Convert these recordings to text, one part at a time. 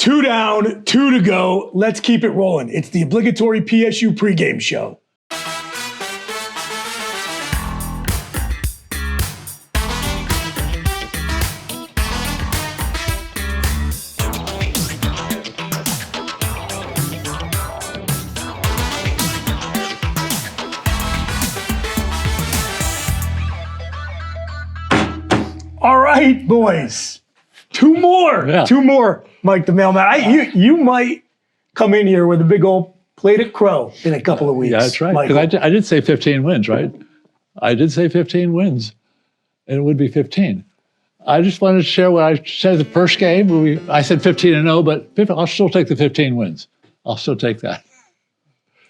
2 down, 2 to go. Let's keep it rolling. It's the obligatory PSU pregame show. All right, boys. 2 more. Yeah. 2 more, Mike the mailman. You might come in here with a big old plate of crow in a couple of weeks. Yeah, that's right. Because I did say 15 wins, right? I did say 15 wins, and it would be 15. I just wanted to share what I said the first game. I said 15-0, but I'll still take the 15 wins. I'll still take that.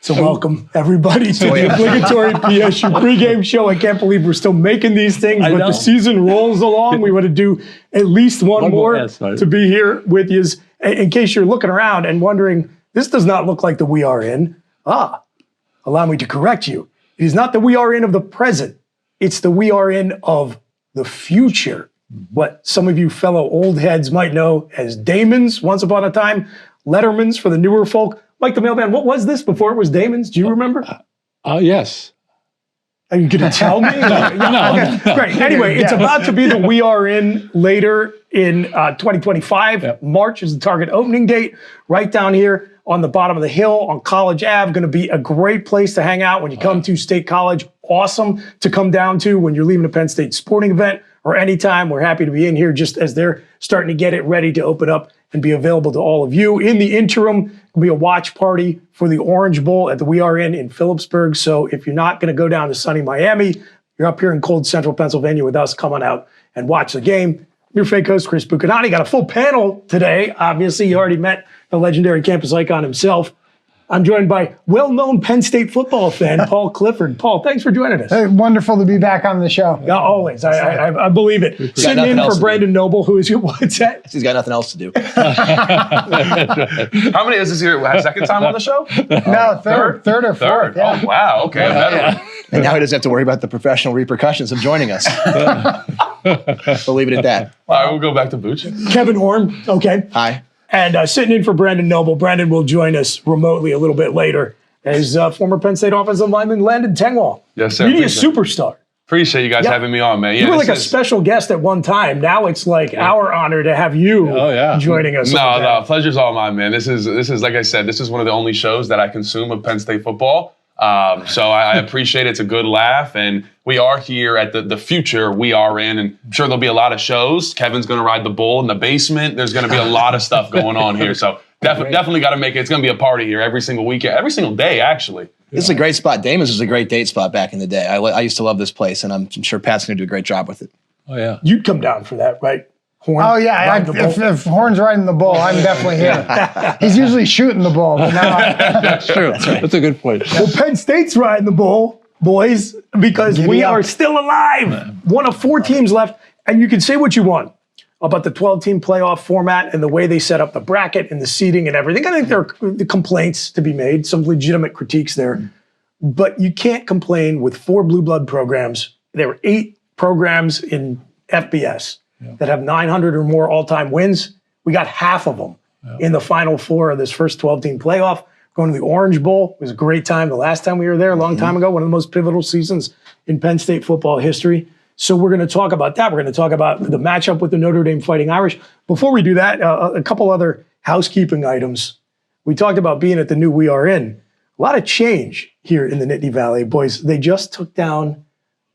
So welcome, everybody, to the obligatory PSU pregame show. I can't believe we're still making these things, but the season rolls along. We want to do at least one more to be here with you. In case you're looking around and wondering, this does not look like the we are in. Allow me to correct you. It is not the we are in of the present. It's the we are in of the future. What some of you fellow old heads might know as Damons once upon a time, Lettermans for the newer folk. Mike the mailman, what was this before it was Damon's? Do you remember? Yes. Are you going to tell me? No. Great. Anyway, it's about to be the we are in later in 2025. Yep. March is the target opening date. Right down here on the bottom of the hill on College Ave. Going to be a great place to hang out when you come to State College. Awesome to come down to when you're leaving a Penn State sporting event or anytime. We're happy to be in here just as they're starting to get it ready to open up and be available to all of you. In the interim, there'll be a watch party for the Orange Bowl at the We Are in Philipsburg. So if you're not going to go down to sunny Miami, you're up here in cold central Pennsylvania with us. Come on out and watch the game. Your fake host, Chris Bucanani. Got a full panel today. Obviously, you already met the legendary campus icon himself. I'm joined by well-known Penn State football fan, Paul Clifford. Paul, thanks for joining us. Hey, wonderful to be back on the show. Yeah, always. I believe it. Sitting in for Brandon Noble, who is, what's that? He's got nothing else to do. How many is this here? Second time on the show? No, third or fourth. Yeah. Oh, wow. Okay. And now he doesn't have to worry about the professional repercussions of joining us. We'll leave it at that. All right, we'll go back to Bucci. Kevin Horn. Okay. Hi. And sitting in for Brandon Noble. Brandon will join us remotely a little bit later as former Penn State offensive lineman Landon Tengwall. Yes, sir. Media superstar. Appreciate you guys having me on, man. Yeah, you were like a special guest at one time. Now it's like our honor to have you joining us. No, pleasure's all mine, man. This is like I said, this is one of the only shows that I consume of Penn State football. So I appreciate it. It's a good laugh. And we are here at the future we are in. And I'm sure there'll be a lot of shows. Kevin's going to ride the bull in the basement. There's going to be a lot of stuff going on here. So definitely got to make it. It's going to be a party here every single weekend, every single day, actually. This is a great spot. Damon's was a great date spot back in the day. I used to love this place, and I'm sure Pat's going to do a great job with it. Oh, yeah. You'd come down for that, right? Horn, oh, yeah. If Horn's riding the bull, I'm definitely here. He's usually shooting the bull. But now That's true. That's a good point. Well, Penn State's riding the bull, boys, because we are still alive. One of 4 teams left, and you can say what you want about the 12-team playoff format and the way they set up the bracket and the seeding and everything. I think there are the complaints to be made, some legitimate critiques there. But you can't complain with 4 blue blood programs. There were 8 programs in FBS that have 900 or more all-time wins. We got half of them in the Final Four of this first 12-team playoff. Going to the Orange Bowl was a great time. The last time we were there, a long time ago, one of the most pivotal seasons in Penn State football history. So we're going to talk about that. We're going to talk about the matchup with the Notre Dame Fighting Irish. Before we do that, a couple other housekeeping items. We talked about being at the new We Are In. A lot of change here in the Nittany Valley, boys. They just took down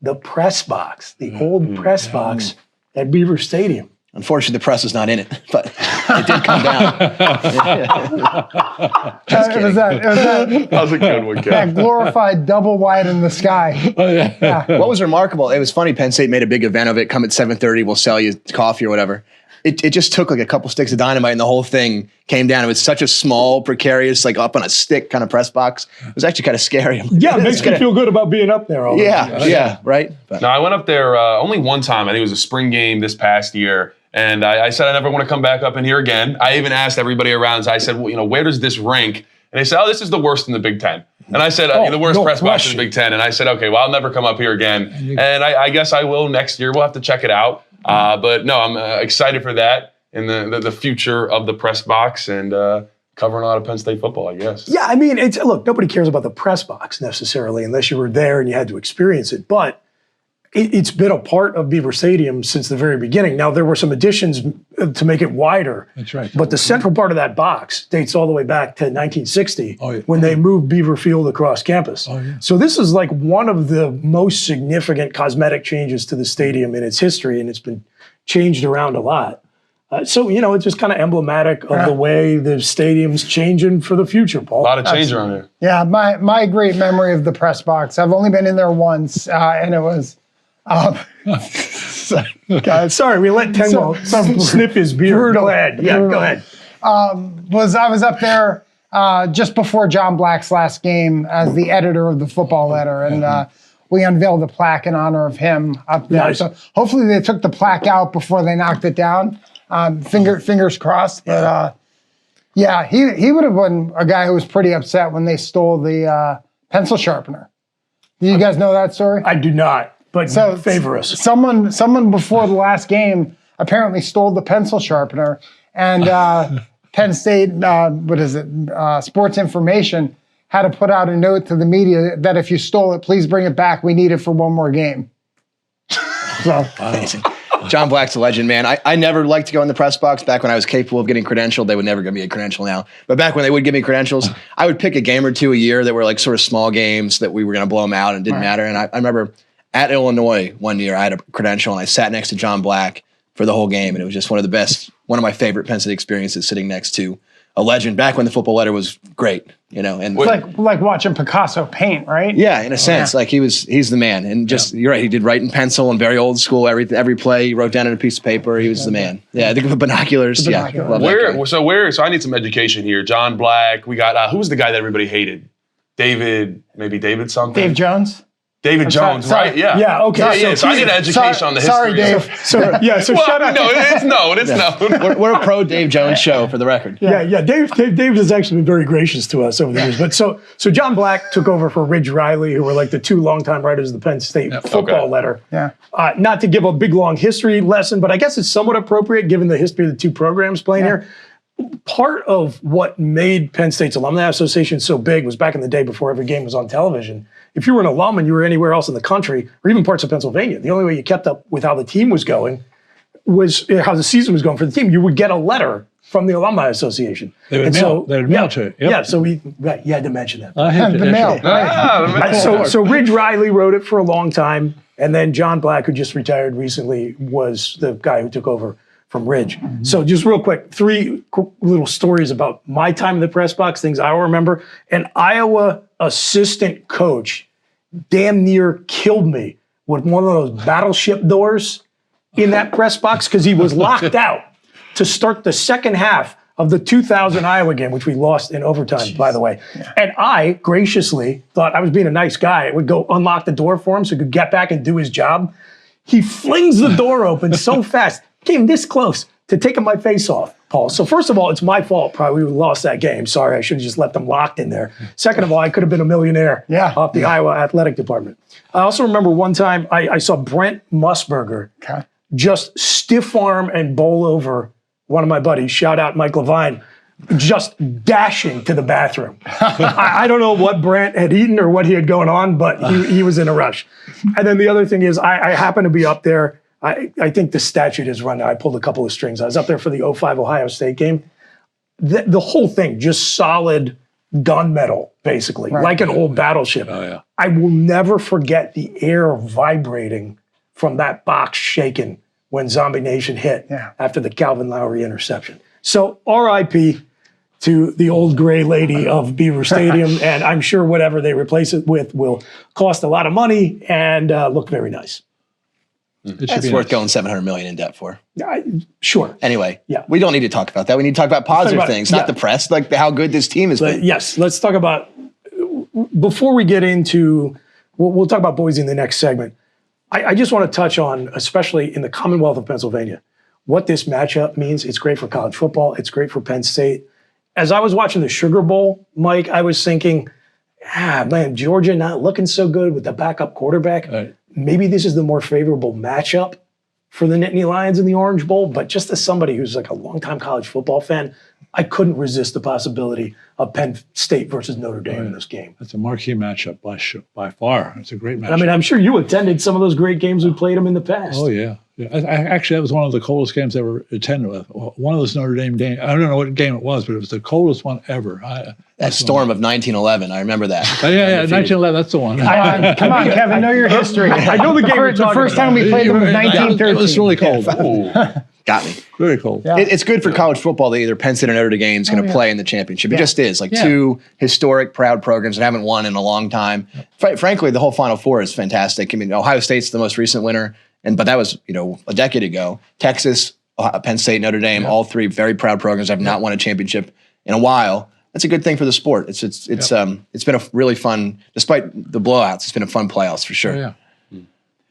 the press box, the old press box at Beaver Stadium. Unfortunately, the press is not in it, but it did come down. That was a good one, Kev. That glorified double wide in the sky. Oh, yeah. What was remarkable, it was funny, Penn State made a big event of it. Come at 7:30, we'll sell you coffee or whatever. It just took like a couple sticks of dynamite and the whole thing came down. It was such a small, precarious, like up on a stick kind of press box. It was actually kind of scary. Yeah, it makes me feel good about being up there. Yeah, right? But. No, I went up there only one time. I think it was a spring game this past year. And I said I never want to come back up in here again. I even asked everybody around. So I said, well, where does this rank? And they said, oh, this is the worst in the Big Ten. And I said, the worst press box in the Big Ten. And I said, okay, well, I'll never come up here again. And I guess I will next year. We'll have to check it out. But no, I'm excited for that. in the future of the press box and covering a lot of Penn State football, I guess. Yeah, I mean, look, nobody cares about the press box necessarily unless you were there and you had to experience it. But it's been a part of Beaver Stadium since the very beginning. Now, there were some additions to make it wider. That's right. But the central part of that box dates all the way back to 1960 Oh, yeah. when they moved Beaver Field across campus. Oh, yeah. So this is like one of the most significant cosmetic changes to the stadium in its history, and it's been changed around a lot. So, it's just kind of emblematic of the way the stadium's changing for the future, Paul. A lot of change around here. Yeah, my great memory of the press box. I've only been in there once, and it was. Sorry, we let Tenwell sniff his beard. Go ahead. Yeah, go ahead. I was up there just before John Black's last game as the editor of the football letter, and we unveiled a plaque in honor of him up there. Nice. So hopefully they took the plaque out before they knocked it down. Fingers crossed. But yeah, he would have been a guy who was pretty upset when they stole the pencil sharpener. Do you guys know that story? I do not. But favor us. Someone before the last game apparently stole the pencil sharpener, and Penn State, Sports Information had to put out a note to the media that if you stole it, please bring it back. We need it for one more game. So, Amazing. John Black's a legend, man. I never liked to go in the press box back when I was capable of getting credentialed. They would never give me a credential now. But back when they would give me credentials, I would pick a game or two a year that were like sort of small games that we were going to blow them out and didn't matter. And I remember at Illinois one year, I had a credential and I sat next to John Black for the whole game. And it was just one of my favorite Penn State experiences, sitting next to a legend back when the football letter was great, and like watching Picasso paint, right? yeah, in a sense, like he's the man. And just, you're right. He did write in pencil and very old school, every play he wrote down on a piece of paper. He was the man. Yeah. I think of the binoculars. Yeah. Love that guy. So I need some education here. John Black, we got, who was the guy that everybody hated? David something? Dave Jones. David Jones, sorry. right? Yeah. Yeah, okay. So I need an education on the history. Sorry, Dave. Shut up. No, it's known. We're a pro Dave Jones show, for the record. Yeah. Dave has actually been very gracious to us over the years. But so John Black took over for Ridge Riley, who were like the two longtime writers of the Penn State football letter. Yeah. Not to give a big long history lesson, but I guess it's somewhat appropriate given the history of the two programs playing here. Part of what made Penn State's Alumni Association so big was back in the day before every game was on television. If you were an alum and you were anywhere else in the country, or even parts of Pennsylvania, the only way you kept up with how the team was going was how the season was going for the team. You would get a letter from the Alumni Association. They would mail to it. Yep. Yeah, so you had to mention that. The mail. So Ridge Riley wrote it for a long time, and then John Black, who just retired recently, was the guy who took over from Ridge. Mm-hmm. So just real quick, 3 little stories about my time in the press box, things I remember. An Iowa assistant coach damn near killed me with one of those battleship doors in that press box because he was locked out to start the second half of the 2000 Iowa game, which we lost in overtime, by the way. Yeah. And I graciously thought I was being a nice guy. I would go unlock the door for him so he could get back and do his job. He flings the door open so fast, came this close to taking my face off, Paul. So first of all, it's my fault. Probably we lost that game. Sorry, I should have just left them locked in there. Second of all, I could have been a millionaire off the Iowa athletic department. I also remember one time I saw Brent Musburger just stiff arm and bowl over one of my buddies, shout out Mike Levine, just dashing to the bathroom. I don't know what Brent had eaten or what he had going on, but he was in a rush. And then the other thing is I happened to be up there. I think the statute is run. I pulled a couple of strings. I was up there for the 2005 Ohio State game. The whole thing, just solid gunmetal, basically, like an old battleship. Oh, yeah. I will never forget the air vibrating from that box shaking when Zombie Nation hit after the Calvin Lowry interception. So RIP to the old gray lady of Beaver Stadium, and I'm sure whatever they replace it with will cost a lot of money and look very nice. It's worth going $700 million in debt for. Sure. Anyway, we don't need to talk about that. We need to talk about positive things, not the press, like how good this team has been. Yes, let's talk about, before we get into, we'll talk about Boise in the next segment. I just want to touch on, especially in the Commonwealth of Pennsylvania, what this matchup means. It's great for college football. It's great for Penn State. As I was watching the Sugar Bowl, Mike, I was thinking, man, Georgia not looking so good with the backup quarterback. Maybe this is the more favorable matchup for the Nittany Lions in the Orange Bowl, but just as somebody who's like a longtime college football fan, I couldn't resist the possibility of Penn State versus Notre Dame in this game. It's a marquee matchup by far. It's a great matchup. I mean, I'm sure you attended some of those great games we played them in the past. Oh, yeah. Actually, that was one of the coldest games I ever attended with. One of those Notre Dame games, I don't know what game it was, but it was the coldest one ever. That storm of 1911, I remember that. Yeah, 1911, that's the one. Come on, Kevin, know your history. I know the game. The first time we played them was 1913. It was really cold. Got me. Very cold. Yeah. It's good for college football that either Penn State or Notre Dame is going to play in the championship. It just is. Like two historic, proud programs that haven't won in a long time. Frankly, the whole Final Four is fantastic. I mean, Ohio State's the most recent winner, but that was a decade ago. Texas, Penn State, Notre Dame, all three very proud programs have not won a championship in a while. That's a good thing for the sport. It's been a really fun, despite the blowouts, it's been a fun playoffs for sure. Yeah.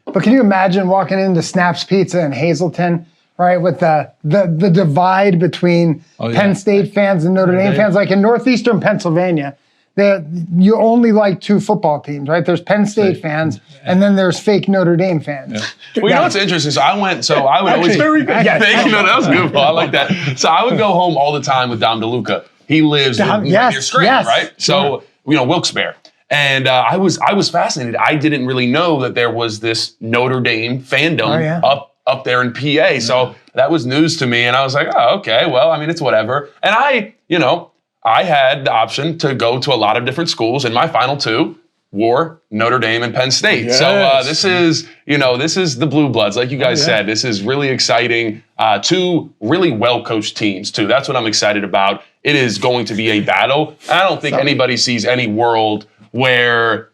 But can you imagine walking into Snaps Pizza in Hazleton, right, with the divide between Penn State fans and Notre Dame fans? Like in northeastern Pennsylvania, you only like two football teams, right? There's Penn State fans, and then there's fake Notre Dame fans. Yeah. Well, you know what's interesting? So I would always very good. Yeah, that was good. I like that. So I would go home all the time with Dom DeLuca. He lives near Scranton, right? So Wilkes-Barre. And I was fascinated. I didn't really know that there was this Notre Dame fandom up there in PA. So that was news to me. And I was like, oh, okay, well, I mean, it's whatever. And I had the option to go to a lot of different schools, and my final two were Notre Dame and Penn State. Yes. So this is the Blue Bloods, like you guys said. This is really exciting. Two really well-coached teams, too. That's what I'm excited about. It is going to be a battle. I don't think anybody sees any world where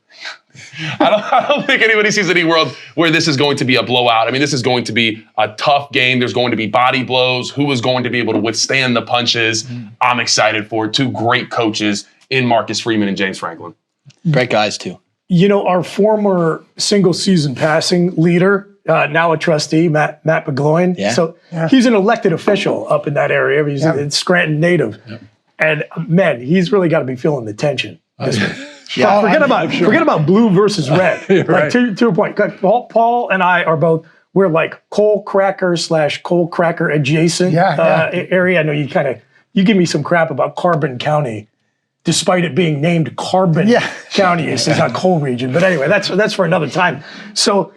I don't think anybody sees any world where this is going to be a blowout. I mean, this is going to be a tough game. There's going to be body blows. Who is going to be able to withstand the punches? I'm excited for it. Two great coaches in Marcus Freeman and James Franklin. Great guys, too. Our former single-season passing leader, now a trustee, Matt McGloin. Yeah. So he's an elected official up in that area. He's a Scranton native. Yeah. And, man, he's really got to be feeling the tension. Forget about blue versus red. Right. To your point, Paul and I we're like coal cracker / coal cracker adjacent area. I know you give me some crap about Carbon County, despite it being named Carbon County. It's not coal region. But anyway, that's for another time. So,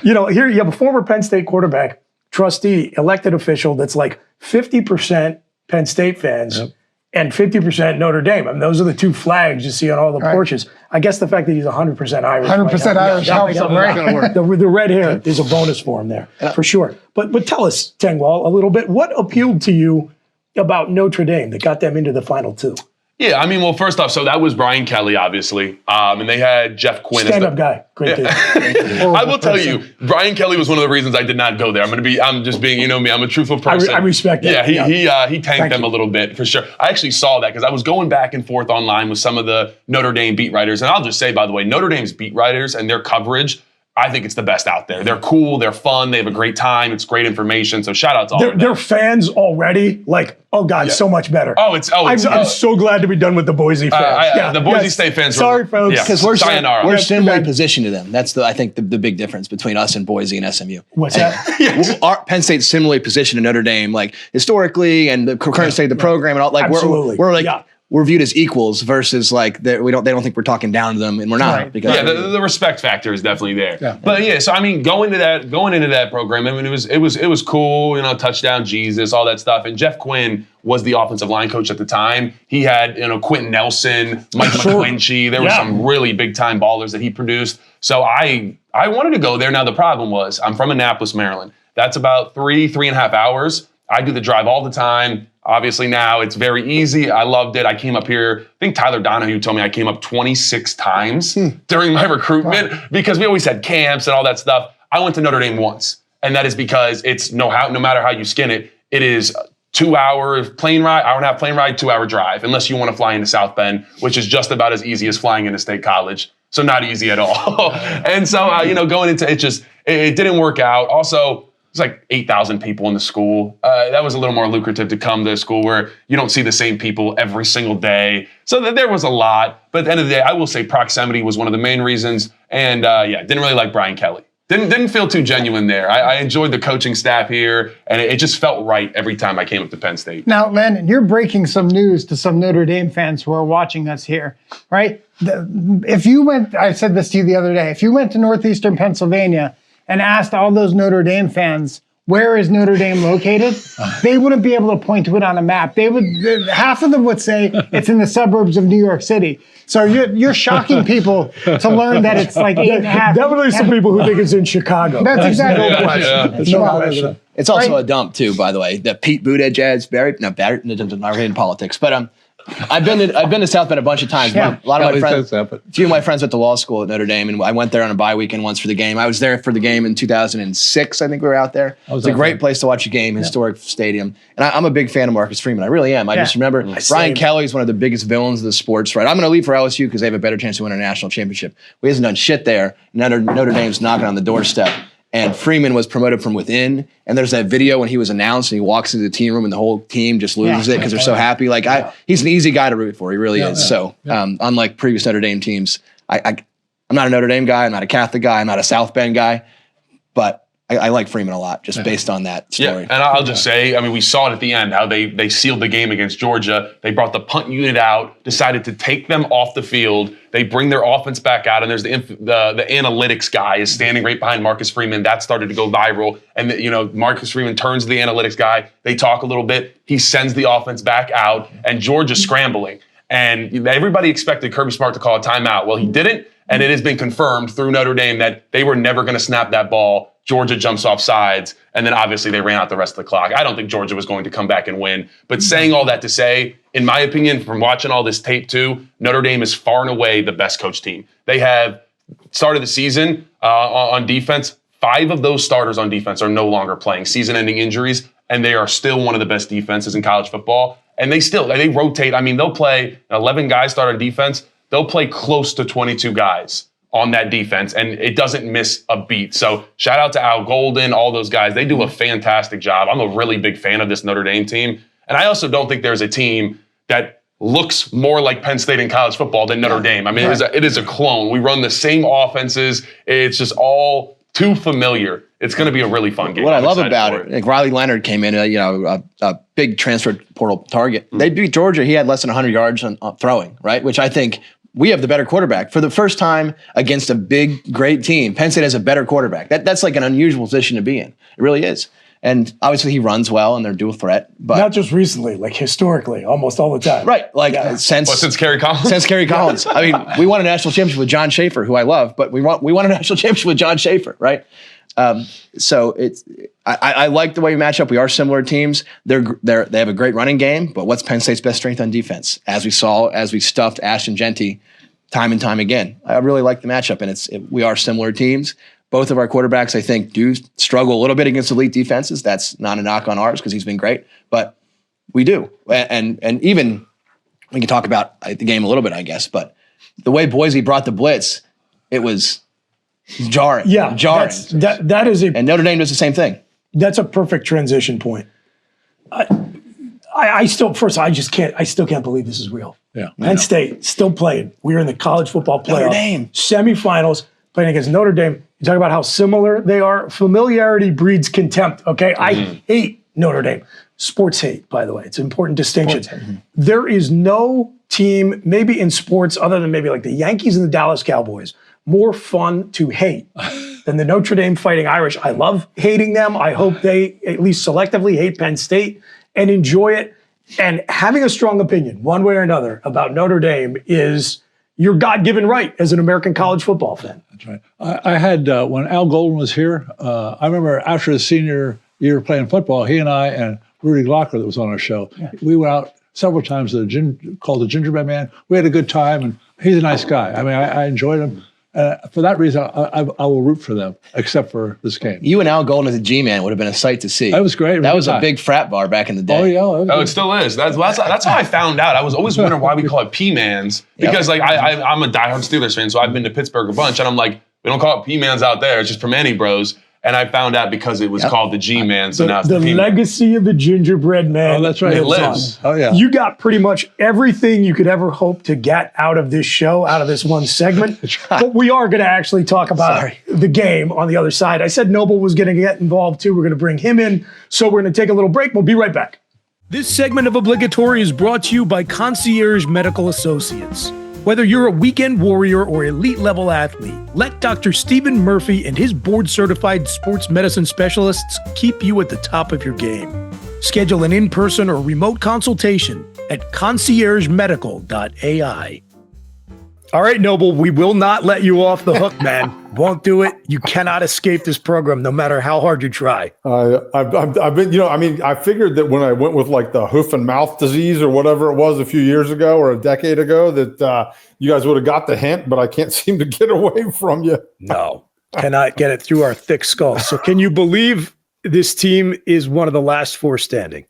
here you have a former Penn State quarterback, trustee, elected official that's like 50% Penn State fans. Yep. And 50% Notre Dame. I mean, those are the two flags you see on all the porches. I guess the fact that he's 100% Irish. 100% Irish helps him, right? The red hair is a bonus for him there, for sure. But tell us, Tengwall, a little bit, what appealed to you about Notre Dame that got them into the final two? Yeah, I mean, well, first off, so that was Brian Kelly, obviously. And they had Jeff Quinn. Stand-up guy. Great dude. I will tell you, Brian Kelly was one of the reasons I did not go there. I'm just being, you know me, I'm a truthful person. I respect that. Yeah, he tanked them a little bit, for sure. I actually saw that because I was going back and forth online with some of the Notre Dame beat writers. And I'll just say, by the way, Notre Dame's beat writers and their coverage, I think it's the best out there. They're cool, they're fun, they have a great time, it's great information. So shout out to all of them. They're fans already, like, oh God, so much better. I'm so glad to be done with the Boise fans. The Boise State fans. Sorry, folks. Because we're similarly positioned to them. That's I think the big difference between us and Boise and SMU. What's that? Our Penn State's similarly positioned to Notre Dame, like historically and the current state of the program and all. Like we're like. We're viewed as equals versus like they don't think we're talking down to them, and we're not. Right. Because the respect factor is definitely there. Yeah. But so I mean, going into that program, I mean, it was cool, touchdown Jesus, all that stuff. And Jeff Quinn was the offensive line coach at the time. He had Quentin Nelson, Mike McClinchy. There were some really big time ballers that he produced. So I wanted to go there. Now the problem was I'm from Annapolis, Maryland. That's about 3.5 hours. I do the drive all the time. Obviously now it's very easy. I loved it. I came up here, I think Tyler Donahue told me I came up 26 times during my recruitment because we always had camps and all that stuff. I went to Notre Dame once, and that is because it's no matter how you skin it, it is 2 hour plane ride, hour and a half plane ride, 2 hour drive, unless you want to fly into South Bend, which is just about as easy as flying into State College. So not easy at all. And so, going into it, it didn't work out. Also, there's like 8,000 people in the school. That was a little more lucrative to come to a school where you don't see the same people every single day. So there was a lot. But at the end of the day, I will say proximity was one of the main reasons. And didn't really like Brian Kelly. Didn't feel too genuine there. I enjoyed the coaching staff here, and it just felt right every time I came up to Penn State. Now, Landon, you're breaking some news to some Notre Dame fans who are watching us here, right? If you went, I said this to you the other day, if you went to Northeastern Pennsylvania and asked all those Notre Dame fans, where is Notre Dame located? They wouldn't be able to point to it on a map. Half of them would say it's in the suburbs of New York City. So you're shocking people to learn that it's like 8.5. Definitely some people who think it's in Chicago. That's exactly no question. no No question. question. It's also a dump too, by the way. The Pete Buttigieg ads, not in politics, but I've been to South Bend a bunch of times. Yeah. A lot of my friends, a few of my friends went to law school at Notre Dame, and I went there on a bye weekend once for the game. I was there for the game in 2006. I think we were out there. It's a great place to watch a game, historic stadium. And I'm a big fan of Marcus Freeman. I really am. I just remember Brian Kelly's one of the biggest villains of the sports. Right, I'm going to leave for LSU because they have a better chance to win a national championship. He hasn't done shit there. Notre Dame's knocking on the doorstep. And Freeman was promoted from within. And there's that video when he was announced and he walks into the team room and the whole team just loses it because they're so happy. Like he's an easy guy to root for. He really is. So unlike previous Notre Dame teams, I'm not a Notre Dame guy. I'm not a Catholic guy. I'm not a South Bend guy. But I like Freeman a lot just based on that story. Yeah, and I'll just say, I mean, we saw it at the end, how they sealed the game against Georgia. They brought the punt unit out, decided to take them off the field. They bring their offense back out, and there's the analytics guy is standing right behind Marcus Freeman. That started to go viral. And, Marcus Freeman turns to the analytics guy. They talk a little bit. He sends the offense back out, and Georgia's scrambling. And everybody expected Kirby Smart to call a timeout. Well, he didn't, and it has been confirmed through Notre Dame that they were never going to snap that ball. Georgia jumps off sides, and then obviously they ran out the rest of the clock. I don't think Georgia was going to come back and win. But saying all that to say, in my opinion, from watching all this tape too, Notre Dame is far and away the best coach team. They have started the season on defense. 5 of those starters on defense are no longer playing, season-ending injuries, and they are still one of the best defenses in college football. And they rotate. I mean, they'll play 11 guys start on defense. They'll play close to 22 guys on that defense, and it doesn't miss a beat. So shout out to Al Golden, all those guys. They do a fantastic job. I'm a really big fan of this Notre Dame team. And I also don't think there's a team that looks more like Penn State in college football than Notre Dame. I mean, it is a clone. We run the same offenses. It's just all too familiar. It's going to be a really fun game. What I love about it, like Riley Leonard came in, a big transfer portal target. They beat Georgia. He had less than 100 yards on throwing, right? Which I think we have the better quarterback. For the first time against a big, great team, Penn State has a better quarterback. That's like an unusual position to be in. It really is. And obviously he runs well and they're dual threat. But not just recently, like historically, almost all the time. Right. Like since Kerry Collins? Since Kerry Collins. I mean, we won a national championship with John Schaefer, who I love, but we won a national championship with John Schaefer, right? So I like the way we match up. We are similar teams. They have a great running game, but what's Penn State's best strength on defense? As we saw, as we stuffed Ashton Genty time and time again. I really like the matchup, and we are similar teams. Both of our quarterbacks, I think, do struggle a little bit against elite defenses. That's not a knock on ours because he's been great, but we do. And even we can talk about the game a little bit, I guess, but the way Boise brought the blitz, it was jarring. Yeah, jarring. That is and Notre Dame does the same thing. That's a perfect transition point. I still can't believe this is real. Yeah, Penn State still playing. We're in the college football playoff. Notre Dame. Semifinals, playing against Notre Dame. You talk about how similar they are. Familiarity breeds contempt, okay? I hate Notre Dame. Sports hate, by the way. It's an important distinction. There is no team, maybe in sports, other than maybe like the Yankees and the Dallas Cowboys, more fun to hate than the Notre Dame Fighting Irish. I love hating them. I hope they at least selectively hate Penn State and enjoy it. And having a strong opinion, one way or another, about Notre Dame is your God-given right as an American college football fan. That's right. I had, when Al Golden was here, I remember after his senior year playing football, he and I and Rudy Glocker that was on our show, we went out several times called the Gingerbread Man. We had a good time, and he's a nice guy. I mean, I enjoyed him. For that reason, I will root for them, except for this game. You and Al Golden as a G-Man would have been a sight to see. That was great. That was a big frat bar back in the day. Oh, yeah. It still is. That's how I found out. I was always wondering why we call it P-Mans. Because I'm a diehard Steelers fan, so I've been to Pittsburgh a bunch, and I'm like, we don't call it P-Mans out there. It's just Primanti Bros. And I found out because it was called the G-Man. So now it's the the P-Man. legacy of the gingerbread man. Oh, that's right. It lives lives. on. Oh, yeah. You got pretty much everything you could ever hope to get out of this show, out of this one segment. But we are going to actually talk about the game on the other side. I said Noble was going to get involved too. We're going to bring him in. So we're going to take a little break. We'll be right back. This segment of Obligatory is brought to you by Concierge Medical Associates. Whether you're a weekend warrior or elite level athlete, let Dr. Stephen Murphy and his board certified sports medicine specialists keep you at the top of your game. Schedule an in-person or remote consultation at conciergemedical.ai. All right, Noble, we will not let you off the hook, man. Won't do it. You cannot escape this program, no matter how hard you try. I've been, I figured that when I went with like the hoof and mouth disease or whatever it was a few years ago or a decade ago, that you guys would have got the hint, but I can't seem to get away from you. No, cannot get it through our thick skulls. So can you believe this team is one of the last four standing?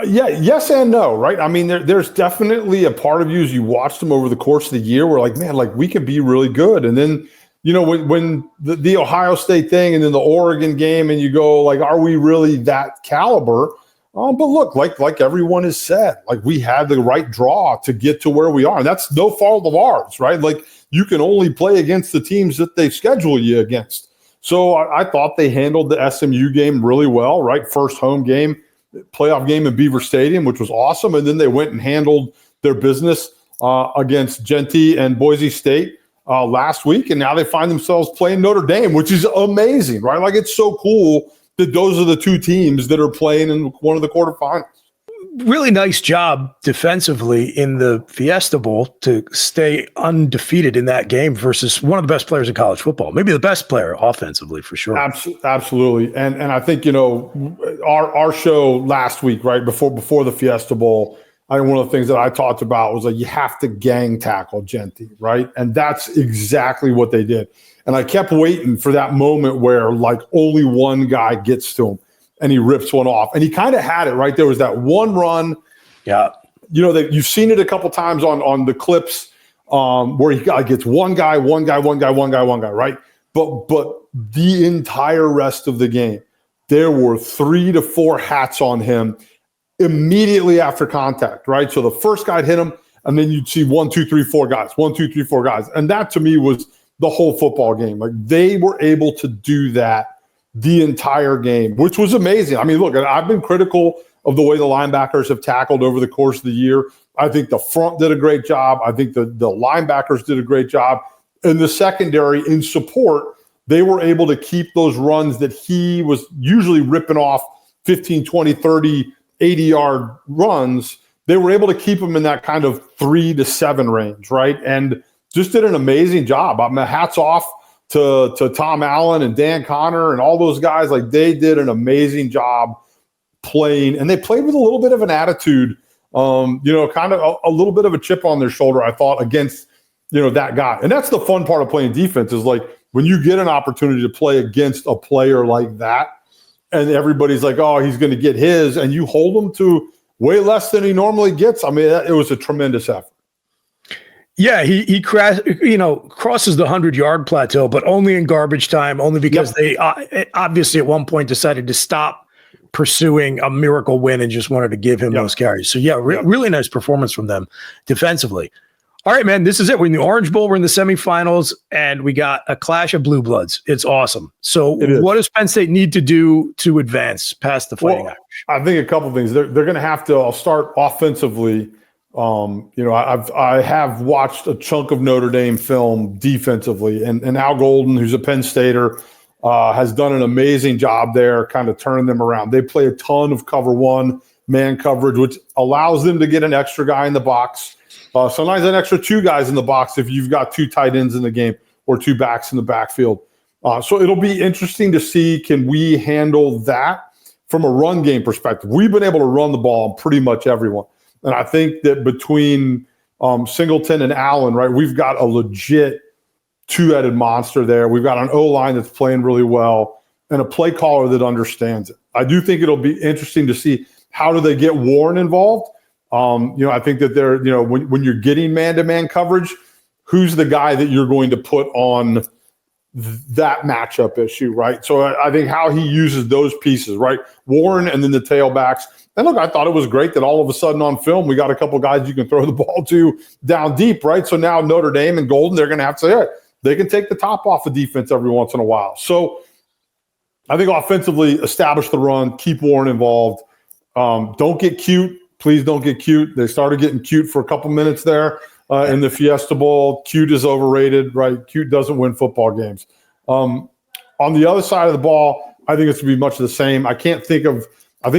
Yes and no, right? I mean, there's definitely a part of you as you watch them over the course of the year where like, man, like we can be really good. And then, when the Ohio State thing and then the Oregon game and you go like, are we really that caliber? But look, like everyone has said, like we had the right draw to get to where we are. And that's no fault of ours, right? Like you can only play against the teams that they schedule you against. So I thought they handled the SMU game really well, right? First home game, playoff game in Beaver Stadium, which was awesome. And then they went and handled their business against Genty and Boise State last week. And now they find themselves playing Notre Dame, which is amazing, right? Like it's so cool that those are the two teams that are playing in one of the quarterfinals. Really nice job defensively in the Fiesta Bowl to stay undefeated in that game versus one of the best players in college football, maybe the best player offensively for sure. Absolutely. And I think, our show last week, right, before the Fiesta Bowl, I think one of the things that I talked about was like you have to gang tackle Genty, right? And that's exactly what they did. And I kept waiting for that moment where like only one guy gets to him and he rips one off. And he kind of had it, right? There was that one run. Yeah. You've seen it a couple times on the clips where he gets one guy, right? But the entire rest of the game, there were 3 to 4 hats on him immediately after contact, right? So the first guy hit him, and then you'd see 1, 2, 3, 4 guys, 1, 2, 3, 4 guys. And that to me was the whole football game. Like they were able to do that the entire game, which was amazing. I mean, look, I've been critical of the way the linebackers have tackled over the course of the year. I think the front did a great job. I think the linebackers did a great job. In the secondary, in support, they were able to keep those runs that he was usually ripping off 15, 20, 30, 80-yard runs. They were able to keep them in that kind of 3 to 7 range, right? And just did an amazing job. I mean, hats off to Tom Allen and Dan Connor and all those guys. Like they did an amazing job playing, and they played with a little bit of an attitude, kind of a little bit of a chip on their shoulder, I thought, against, that guy. And that's the fun part of playing defense is like when you get an opportunity to play against a player like that and everybody's like, oh, he's going to get his, and you hold him to way less than he normally gets. I mean, it was a tremendous effort. Yeah, he crosses the 100-yard plateau, but only in garbage time, only because they obviously at one point decided to stop pursuing a miracle win and just wanted to give him those carries. So, really nice performance from them defensively. All right, man, this is it. We're in the Orange Bowl. We're in the semifinals, and we got a clash of blue bloods. It's awesome. So what does Penn State need to do to advance past the Fighting Irish? I think a couple of things. They're going to have to – I'll start offensively. I have watched a chunk of Notre Dame film defensively, and Al Golden, who's a Penn Stater, has done an amazing job there, kind of turning them around. They play a ton of cover 1 man coverage, which allows them to get an extra guy in the box. Sometimes an extra 2 guys in the box if you've got 2 tight ends in the game or 2 backs in the backfield. So it'll be interesting to see, can we handle that from a run game perspective? We've been able to run the ball on pretty much everyone. And I think that between Singleton and Allen, right, we've got a legit 2-headed monster there. We've got an O-line that's playing really well and a play caller that understands it. I do think it'll be interesting to see how do they get Warren involved. I think that they're, when you're getting man-to-man coverage, who's the guy that you're going to put on that matchup issue, right? So I think how he uses those pieces, right? Warren and then the tailbacks. And look, I thought it was great that all of a sudden on film, we got a couple guys you can throw the ball to down deep, right? So now Notre Dame and Golden, they're going to have to say, hey, they can take the top off of defense every once in a while. So I think offensively, establish the run, keep Warren involved. Don't get cute. Please don't get cute. They started getting cute for a couple minutes there. In the Fiesta Bowl, cute is overrated, right? Cute doesn't win football games. On the other side of the ball, I think it's going to be much the same. I think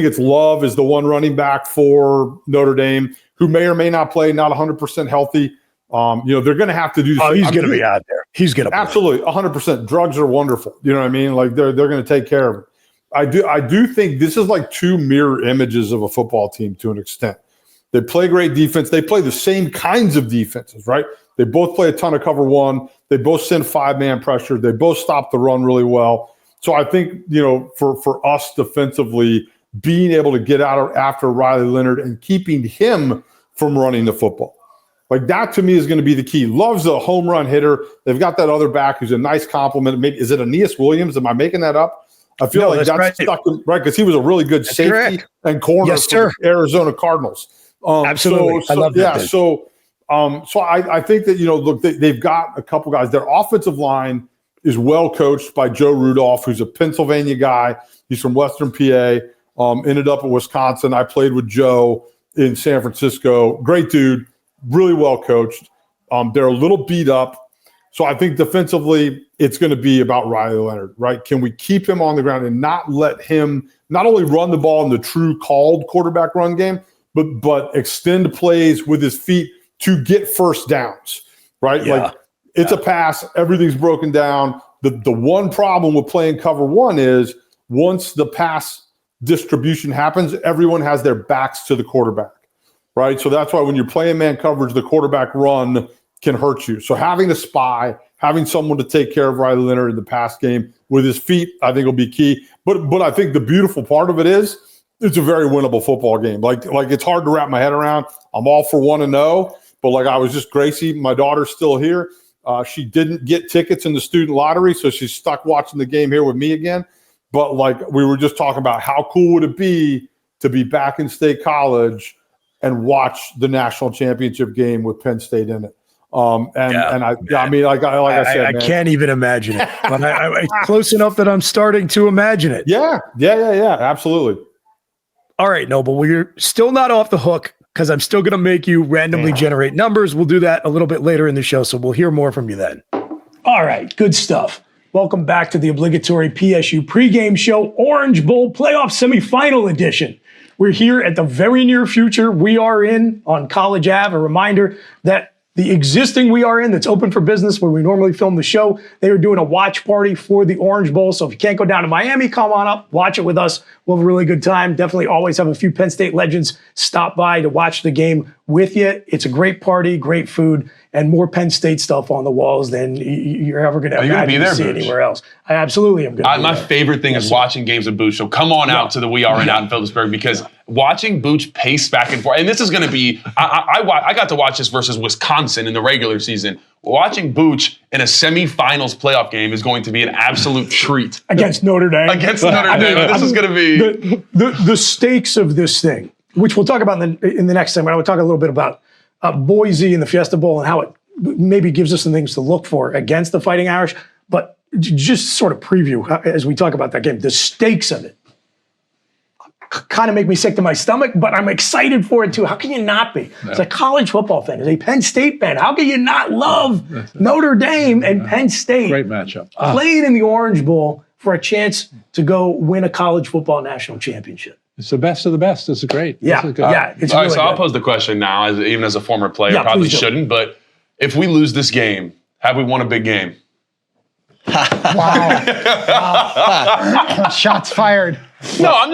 it's Love is the one running back for Notre Dame who may or may not play, not 100% healthy. They're going to have to do. He's going to be out there. He's going to absolutely 100%. Drugs are wonderful. You know what I mean? Like they're going to take care of it. I do think this is like two mirror images of a football team to an extent. They play great defense. They play the same kinds of defenses, right? They both play a ton of cover one. They both send 5-man pressure. They both stop the run really well. So I think, for us defensively, being able to get out after Riley Leonard and keeping him from running the football. Like that to me is going to be the key. Love's a home run hitter. They've got that other back who's a nice compliment. Maybe is it Aeneas Williams? Am I making that up? I feel like that's stuck in, right, because he was a really good safety and corner for the Arizona Cardinals. Absolutely. I love that. Yeah. So I think that, look, they've got a couple guys. Their offensive line is well coached by Joe Rudolph, who's a Pennsylvania guy. He's from Western PA, ended up in Wisconsin. I played with Joe in San Francisco. Great dude, really well coached. They're a little beat up. So I think defensively, it's going to be about Riley Leonard, right? Can we keep him on the ground and not let him not only run the ball in the true called quarterback run game, but extend plays with his feet to get first downs, right? Yeah. Like it's a pass, everything's broken down. The one problem with playing cover one is once the pass distribution happens, everyone has their backs to the quarterback, right? So that's why when you're playing man coverage, the quarterback run can hurt you. So having a spy, having someone to take care of Riley Leonard in the pass game with his feet, I think will be key. But I think the beautiful part of it is it's a very winnable football game. Like it's hard to wrap my head around. I'm all for 1-0, but like I was just Gracie, my daughter's still here. She didn't get tickets in the student lottery, so she's stuck watching the game here with me again. But like we were just talking about, how cool would it be to be back in State College and watch the national championship game with Penn State in it? I can't even imagine it, but it's close enough that I'm starting to imagine it. Yeah, absolutely. All right, Noble, we're still not off the hook because I'm still going to make you randomly generate numbers. We'll do that a little bit later in the show, so we'll hear more from you then. All right, good stuff. Welcome back to the obligatory PSU pregame show, Orange Bowl playoff semifinal edition. We're here at the very near future. We are in on College Ave. A reminder that the existing We Are In that's open for business where we normally film the show, they are doing a watch party for the Orange Bowl. So if you can't go down to Miami, come on up, watch it with us. We'll have a really good time. Definitely always have a few Penn State legends stop by to watch the game with you. It's a great party, great food, and more Penn State stuff on the walls than you're ever going to imagine to see anywhere else. I absolutely am going to. My favorite thing is watching games with Booch. So come on out to the We Are In out in Philipsburg, because watching Booch pace back and forth, and this is going to be, I got to watch this versus Wisconsin in the regular season. Watching Booch in a semifinals playoff game is going to be an absolute treat. Against Notre Dame. Against Notre Dame. This is going to be... The stakes of this thing, which we'll talk about in the next segment. I will talk a little bit about Boise and the Fiesta Bowl and how it maybe gives us some things to look for against the Fighting Irish. But just sort of preview, as we talk about that game, the stakes of it kind of make me sick to my stomach, but I'm excited for it too. How can you not be? No. As a college football fan, as a Penn State fan, how can you not love Notre Dame and Penn State? Great matchup. Playing in the Orange Bowl for a chance to go win a college football national championship. It's the best of the best. It's great. Yeah, it's all right, so I'll pose the question now, even as a former player, probably shouldn't, but if we lose this game, have we won a big game? Wow. Shots fired. Let's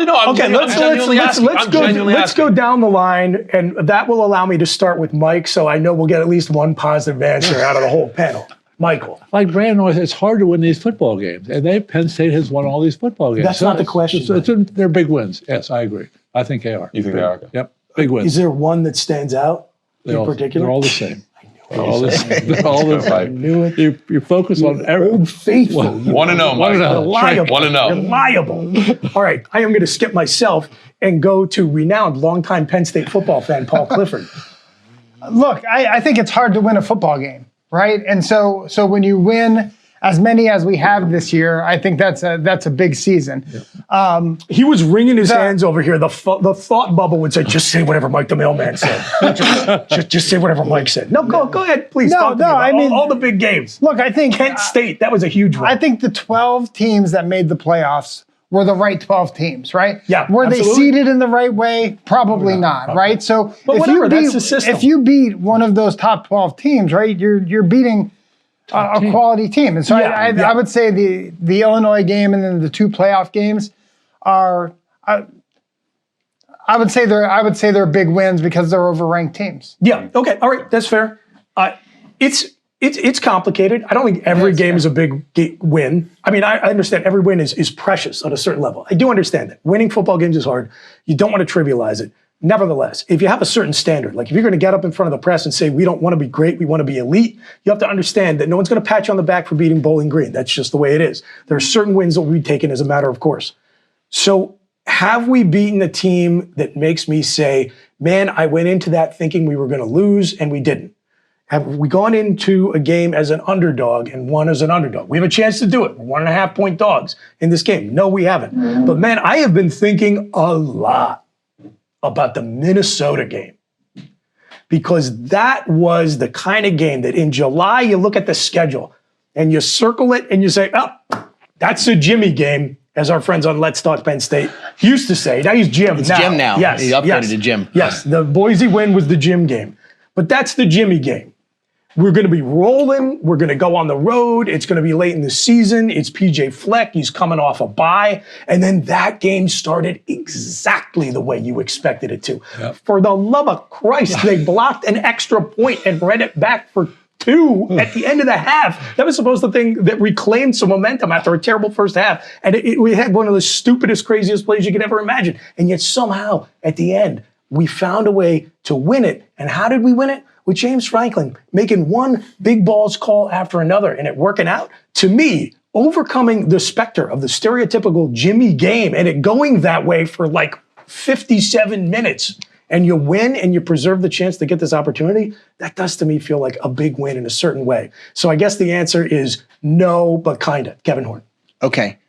go down the line, and that will allow me to start with Mike, so I know we'll get at least one positive answer out of the whole panel. Michael. Like Brandon, it's hard to win these football games, and Penn State has won all these football games. That's not the question. They're big wins. Yes, I agree. I think they are. You think they are? Yep, big wins. Is there one that stands out in particular? They're all the same. All this, you focus on Old Faithful. Want to know, Mike? Reliable. Want to know? Reliable. All right, I am going to skip myself and go to renowned longtime Penn State football fan Paul Clifford. Look, I think it's hard to win a football game, right? And so when you win as many as we have this year, I think that's a big season. He was wringing his hands over here. The thought bubble would say, "Just say whatever Mike the mailman said. just say whatever Mike said." No, go ahead, please. Talk to me about all the big games. Look, I think Kent State, that was a huge one. I think the 12 teams that made the playoffs were the right 12 teams, right? Yeah, Were they absolutely. seeded in the right way? Probably not, right? So But whatever, that's the system. if you beat one of those top 12 teams, right, you're beating a quality team. And so I would say the Illinois game and then the 2 playoff games are I would say they're big wins because they're overranked teams. Yeah. Okay. All right. That's fair. It's complicated. I don't think every game is a big win. I mean, I understand every win is precious on a certain level. I do understand that. Winning football games is hard. You don't want to trivialize it. Nevertheless, if you have a certain standard, like if you're going to get up in front of the press and say, we don't want to be great, we want to be elite, you have to understand that no one's going to pat you on the back for beating Bowling Green. That's just the way it is. There are certain wins that will be taken as a matter of course. So have we beaten a team that makes me say, man, I went into that thinking we were going to lose and we didn't? Have we gone into a game as an underdog and won as an underdog? We have a chance to do it. We're 1.5 point dogs in this game. No, we haven't. But man, I have been thinking a lot about the Minnesota game because that was the kind of game that in July you look at the schedule and you circle it and you say, oh, that's a Jimmy game, as our friends on Let's Talk Penn State used to say. Now he's Jim. It's Jim now. Yes, He upgraded to Jim. Yes, the Boise win was the Jim game. But that's the Jimmy game. We're going to be rolling. We're going to go on the road. It's going to be late in the season. It's PJ Fleck. He's coming off a bye. And then that game started exactly the way you expected it to. Yep. For the love of Christ, they blocked an extra point and ran it back for 2 at the end of the half. That was supposed to be the thing that reclaimed some momentum after a terrible first half. And we had one of the stupidest, craziest plays you could ever imagine. And yet somehow, at the end, we found a way to win it. And how did we win it? With James Franklin making one big balls call after another and it working out. To me, overcoming the specter of the stereotypical Jimmy game and it going that way for like 57 minutes and you win and you preserve the chance to get this opportunity, that does to me feel like a big win in a certain way. So I guess the answer is no, but kinda. Kevin Horn. Okay.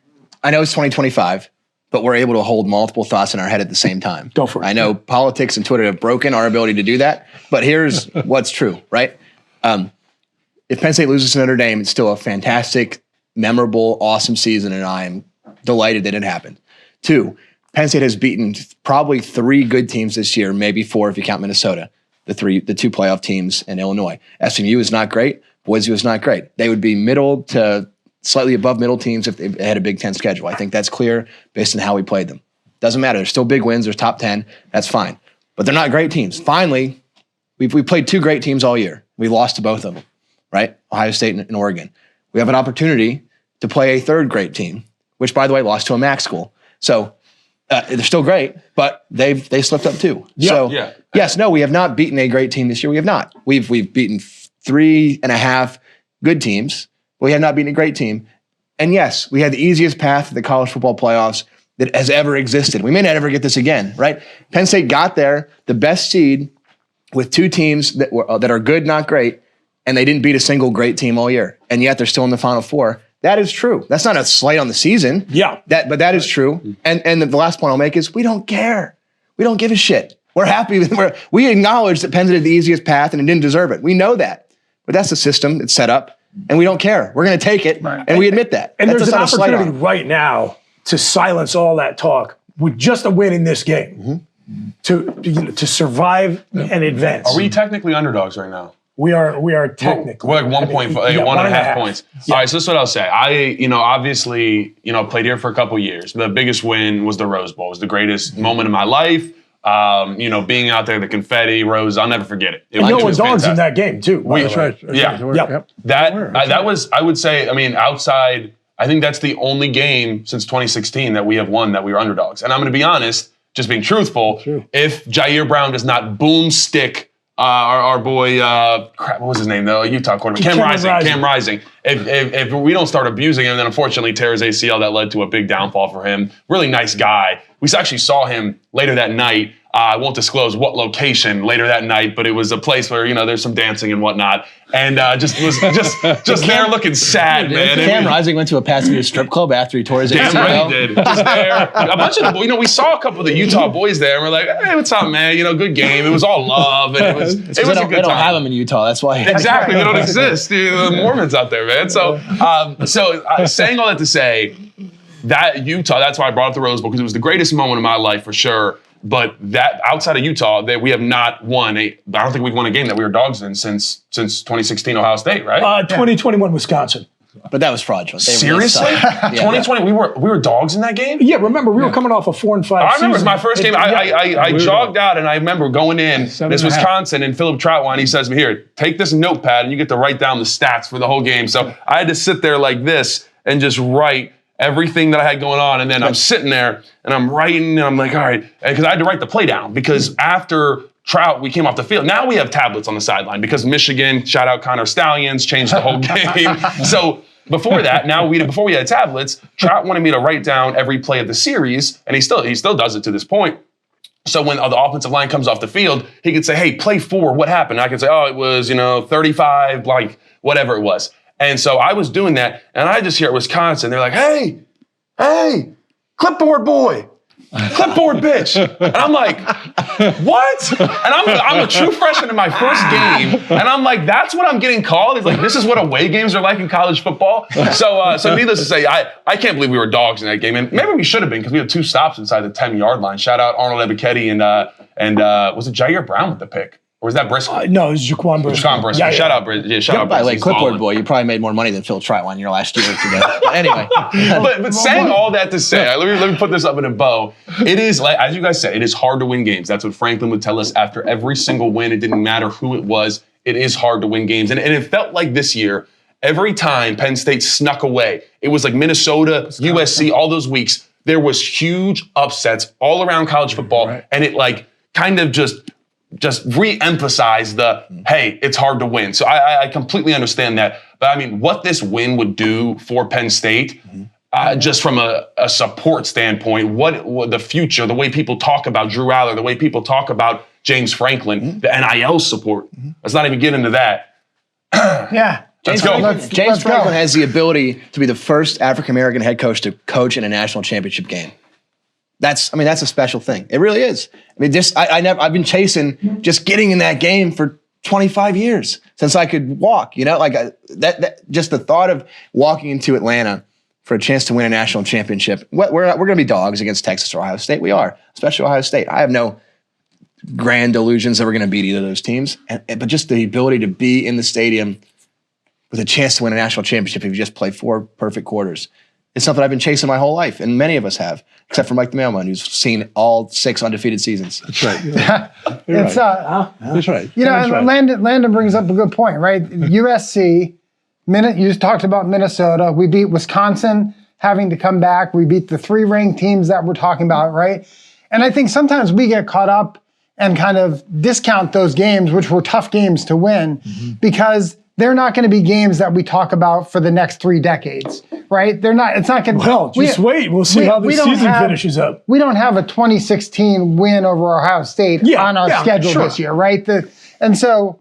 I know it's 2025. But we're able to hold multiple thoughts in our head at the same time. Go for it. I know politics and Twitter have broken our ability to do that, but here's what's true, right? If Penn State loses to Notre Dame, it's still a fantastic, memorable, awesome season, and I'm delighted that it happened. 2, Penn State has beaten probably 3 good teams this year, maybe 4 if you count Minnesota, the 2 playoff teams in Illinois. SMU is not great. Boise is not great. They would be middle to slightly above middle teams if they had a Big Ten schedule. I think that's clear based on how we played them. Doesn't matter. There's still big wins. There's top 10. That's fine. But they're not great teams. Finally, we played 2 great teams all year. We lost to both of them, right? Ohio State and Oregon. We have an opportunity to play a 3rd great team, which, by the way, lost to a MAC school. So they're still great, but they slipped up too. Yeah. So yes, no, we have not beaten a great team this year. We have not. We've beaten 3.5 good teams. We have not beaten a great team. And yes, we had the easiest path to the college football playoffs that has ever existed. We may not ever get this again, right? Penn State got there, the best seed, with 2 teams that are good, not great, and they didn't beat a single great team all year. And yet they're still in the Final Four. That is true. That's not a slight on the season. Yeah. But that is true. And the last point I'll make is we don't care. We don't give a shit. We're happy. We acknowledge that Penn State had the easiest path and it didn't deserve it. We know that. But that's the system. It's set up. And we don't care. We're going to take it, and we admit that. And that's there's an opportunity right now to silence all that talk with just a win in this game to survive and advance. Are we technically underdogs right now? We are technically. We're like 1.5 points. Yeah. All right, so this is what I'll say. I obviously, played here for a couple years. The biggest win was the Rose Bowl. It was the greatest moment of my life. Being out there, the confetti, rose, I'll never forget it. And was dogs in that game too. That's right. Yep. That was, I would say, outside, I think that's the only game since 2016 that we have won that we were underdogs. And I'm going to be honest, just being truthful, if Jair Brown does not boomstick our boy, what was his name though? Utah quarterback, Cam Rising. If we don't start abusing him, then unfortunately tears ACL. That led to a big downfall for him. Really nice guy. We actually saw him later that night. I won't disclose what location later that night, but it was a place where there's some dancing and whatnot, and just there looking sad, man. Cam Rising went to a passenger strip club after he tore his ACL. Damn right he did. Just there. A bunch of the, we saw a couple of the Utah boys there, and we're like, hey, what's up, man? Good game. It was all love, and it was a good time. They don't have them in Utah. That's why. Exactly, they don't exist. The Mormons out there, man. So saying all that to say that Utah, that's why I brought up the Rose Bowl, because it was the greatest moment of my life for sure. But that outside of Utah, that we have not won I don't think we've won a game that we were dogs in since 2016 Ohio State, right? 2021 Wisconsin. But that was fraudulent. They Seriously? really 2020, we were dogs in that game? Yeah, remember, we were coming off a 4-5 I remember it was season. my first game. I jogged out, and I remember going in. This Wisconsin, and Philip Troutwine, he says to me, here, take this notepad, and you get to write down the stats for the whole game. So I had to sit there like this and just write everything that I had going on. And then I'm sitting there, and I'm writing, and I'm like, all right, because I had to write the play down, because after Trout, we came off the field. Now we have tablets on the sideline, because Michigan, shout out Connor Stallions, changed the whole game. So before that, before we had tablets, Trout wanted me to write down every play of the series, and he still does it to this point. So when the offensive line comes off the field, he could say, hey, play 4, what happened? And I could say, oh, it was, 35, like whatever it was. And so I was doing that, and I just hear at Wisconsin, they're like, hey, clipboard boy, clipboard bitch. And I'm like, what? And I'm a true freshman in my first game, and I'm like, that's what I'm getting called? It's like, this is what away games are like in college football? So needless to say, I can't believe we were dogs in that game, and maybe we should have been, because we had 2 stops inside the 10-yard line. Shout out Arnold Ebiketie and was it Jair Brown with the pick? Or was that Briscoe? No, it was Jaquan Briscoe. Jaquan Briscoe. Shout out Briscoe. By the way, clipboard boy, you probably made more money than Phil Troutwine your last year together. But anyway. but saying all that to say, let me put this up in a bow. It is, like, as you guys said, it is hard to win games. That's what Franklin would tell us after every single win. It didn't matter who it was. It is hard to win games. And it felt like this year, every time Penn State snuck away, it was like Minnesota, USC, all those weeks, there was huge upsets all around college football. Right. And it kind of just re-emphasize hey, it's hard to win. So I completely understand that. But I mean, what this win would do for Penn State, just from a support standpoint, what the future, the way people talk about Drew Aller, the way people talk about James Franklin, the NIL support. Let's not even get into that. Yeah. Let's go. James Franklin has the ability to be the first African-American head coach to coach in a national championship game. That's a special thing. It really is. I mean, I've been chasing just getting in that game for 25 years since I could walk. That just the thought of walking into Atlanta for a chance to win a national championship. We're going to be dogs against Texas or Ohio State. We are, especially Ohio State. I have no grand illusions that we're going to beat either of those teams. But just the ability to be in the stadium with a chance to win a national championship if you just play 4 perfect quarters. It's something I've been chasing my whole life, and many of us have, except for Mike the Mailman, who's seen all 6 undefeated seasons. That's right. It's That's right. Landon brings up a good point, right? USC, you just talked about Minnesota. We beat Wisconsin, having to come back. We beat the 3 ranked teams that we're talking about, right? And I think sometimes we get caught up and kind of discount those games, which were tough games to win, because they're not going to be games that we talk about for the next 3 decades, right? They're not. It's not going to. Well, just wait. We'll see how the season finishes up. We don't have a 2016 win over Ohio State on our schedule this year, right? And so,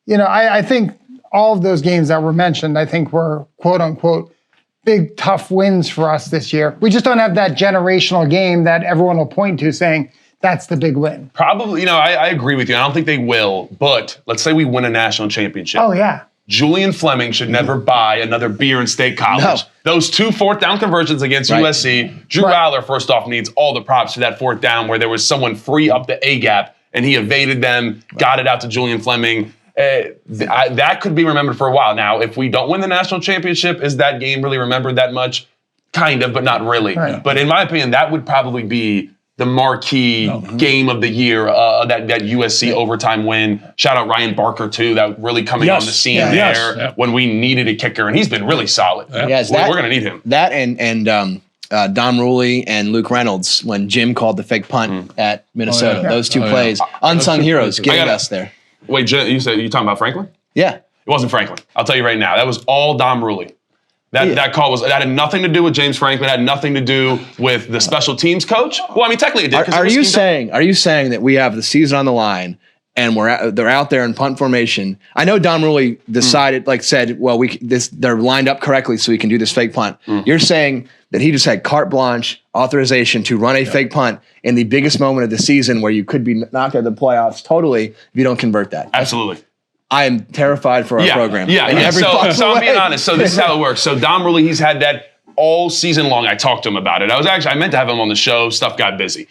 I think all of those games that were mentioned, I think were quote unquote big tough wins for us this year. We just don't have that generational game that everyone will point to saying that's the big win. Probably, I agree with you. I don't think they will, but let's say we win a national championship. Oh yeah. Julian Fleming should never buy another beer in State College. No. Those 2 4th down conversions against USC, Drew Aller, first off, needs all the props for that 4th down where there was someone free up the A-gap, and he evaded them, got it out to Julian Fleming. That could be remembered for a while. Now, if we don't win the national championship, is that game really remembered that much? Kind of, but not really. Right. But in my opinion, that would probably be the marquee game of the year, that USC overtime win. Shout out Ryan Barker, too, that really coming on the scene there when we needed a kicker, and he's been really solid. Yes, we're going to need him. That and Don Ruley and Luke Reynolds when Jim called the fake punt at Minnesota. Those 2 plays, unsung heroes, getting us there. Wait, you said you talking about Franklin? Yeah. It wasn't Franklin. I'll tell you right now. That was all Dom Rulli. That call that had nothing to do with James Franklin. It had nothing to do with the special teams coach. Well, I mean, technically it did. Are you saying that we have the season on the line and they're out there in punt formation? I know Dom Rulli decided, said, well, they're lined up correctly so we can do this fake punt. You're saying that he just had carte blanche authorization to run a fake punt in the biggest moment of the season where you could be knocked out of the playoffs totally if you don't convert that. Absolutely. I am terrified for our program. Yeah. So I'm being honest. So this is how it works. So Dom Rulli, he's had that all season long. I talked to him about it. I meant to have him on the show. Stuff got busy.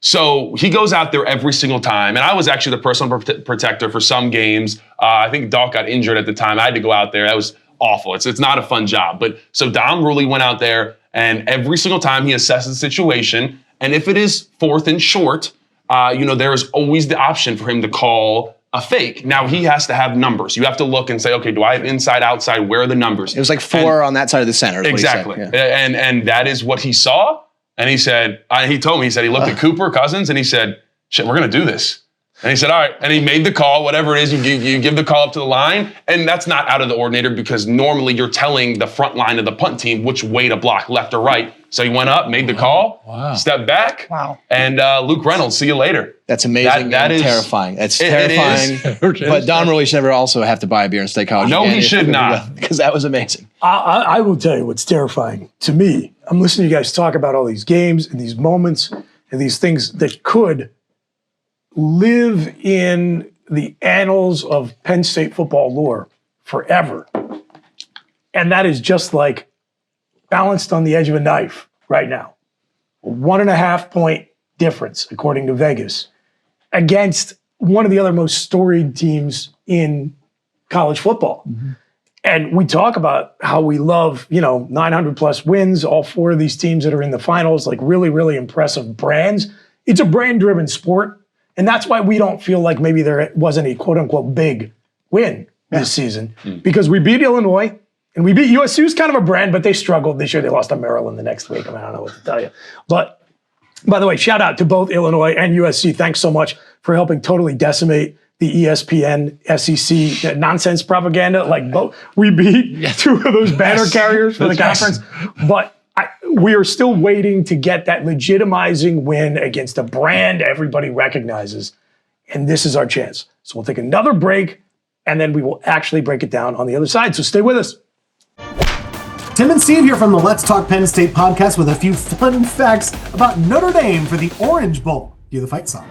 So he goes out there every single time. And I was actually the personal protector for some games. I think Doc got injured at the time. I had to go out there. That was awful. It's not a fun job. But so Dom Rulli went out there, and every single time he assesses the situation. And if it is 4th and short, there is always the option for him to call a fake. Now he has to have numbers. You have to look and say, okay, do I have inside, outside? Where are the numbers? It was like 4 on that side of the center. Exactly. And that is what he saw. And he said, he told me, he looked at Cooper Cousins and he said, shit, we're going to do this. And he said, all right. And he made the call, whatever it is, you give the call up to the line. And that's not out of the ordinary because normally you're telling the front line of the punt team which way to block, left or right. So he went up, made the call, stepped back, and Luke Reynolds, see you later. That's amazing. That is terrifying. That's terrifying. But Don Rulli should never also have to buy a beer and steak college. No, he should not. Because that was amazing. I will tell you what's terrifying to me. I'm listening to you guys talk about all these games and these moments and these things that could live in the annals of Penn State football lore forever. And that is just like balanced on the edge of a knife right now. A 1.5 point difference, according to Vegas, against one of the other most storied teams in college football. Mm-hmm. And we talk about how we love, 900 plus wins, all 4 of these teams that are in the finals, like really, really impressive brands. It's a brand-driven sport. And that's why we don't feel like maybe there wasn't a quote-unquote big win this season. Because we beat Illinois, and we beat USC, who's kind of a brand, but they struggled this year. They lost to Maryland the next week. I don't know what to tell you. But by the way, shout out to both Illinois and USC. Thanks so much for helping totally decimate the ESPN, SEC nonsense propaganda. We beat 2 of those banner carriers for the conference. But we are still waiting to get that legitimizing win against a brand everybody recognizes. And this is our chance. So we'll take another break, and then we will actually break it down on the other side. So stay with us. Tim and Steve here from the Let's Talk Penn State podcast with a few fun facts about Notre Dame for the Orange Bowl. Cue the fight song.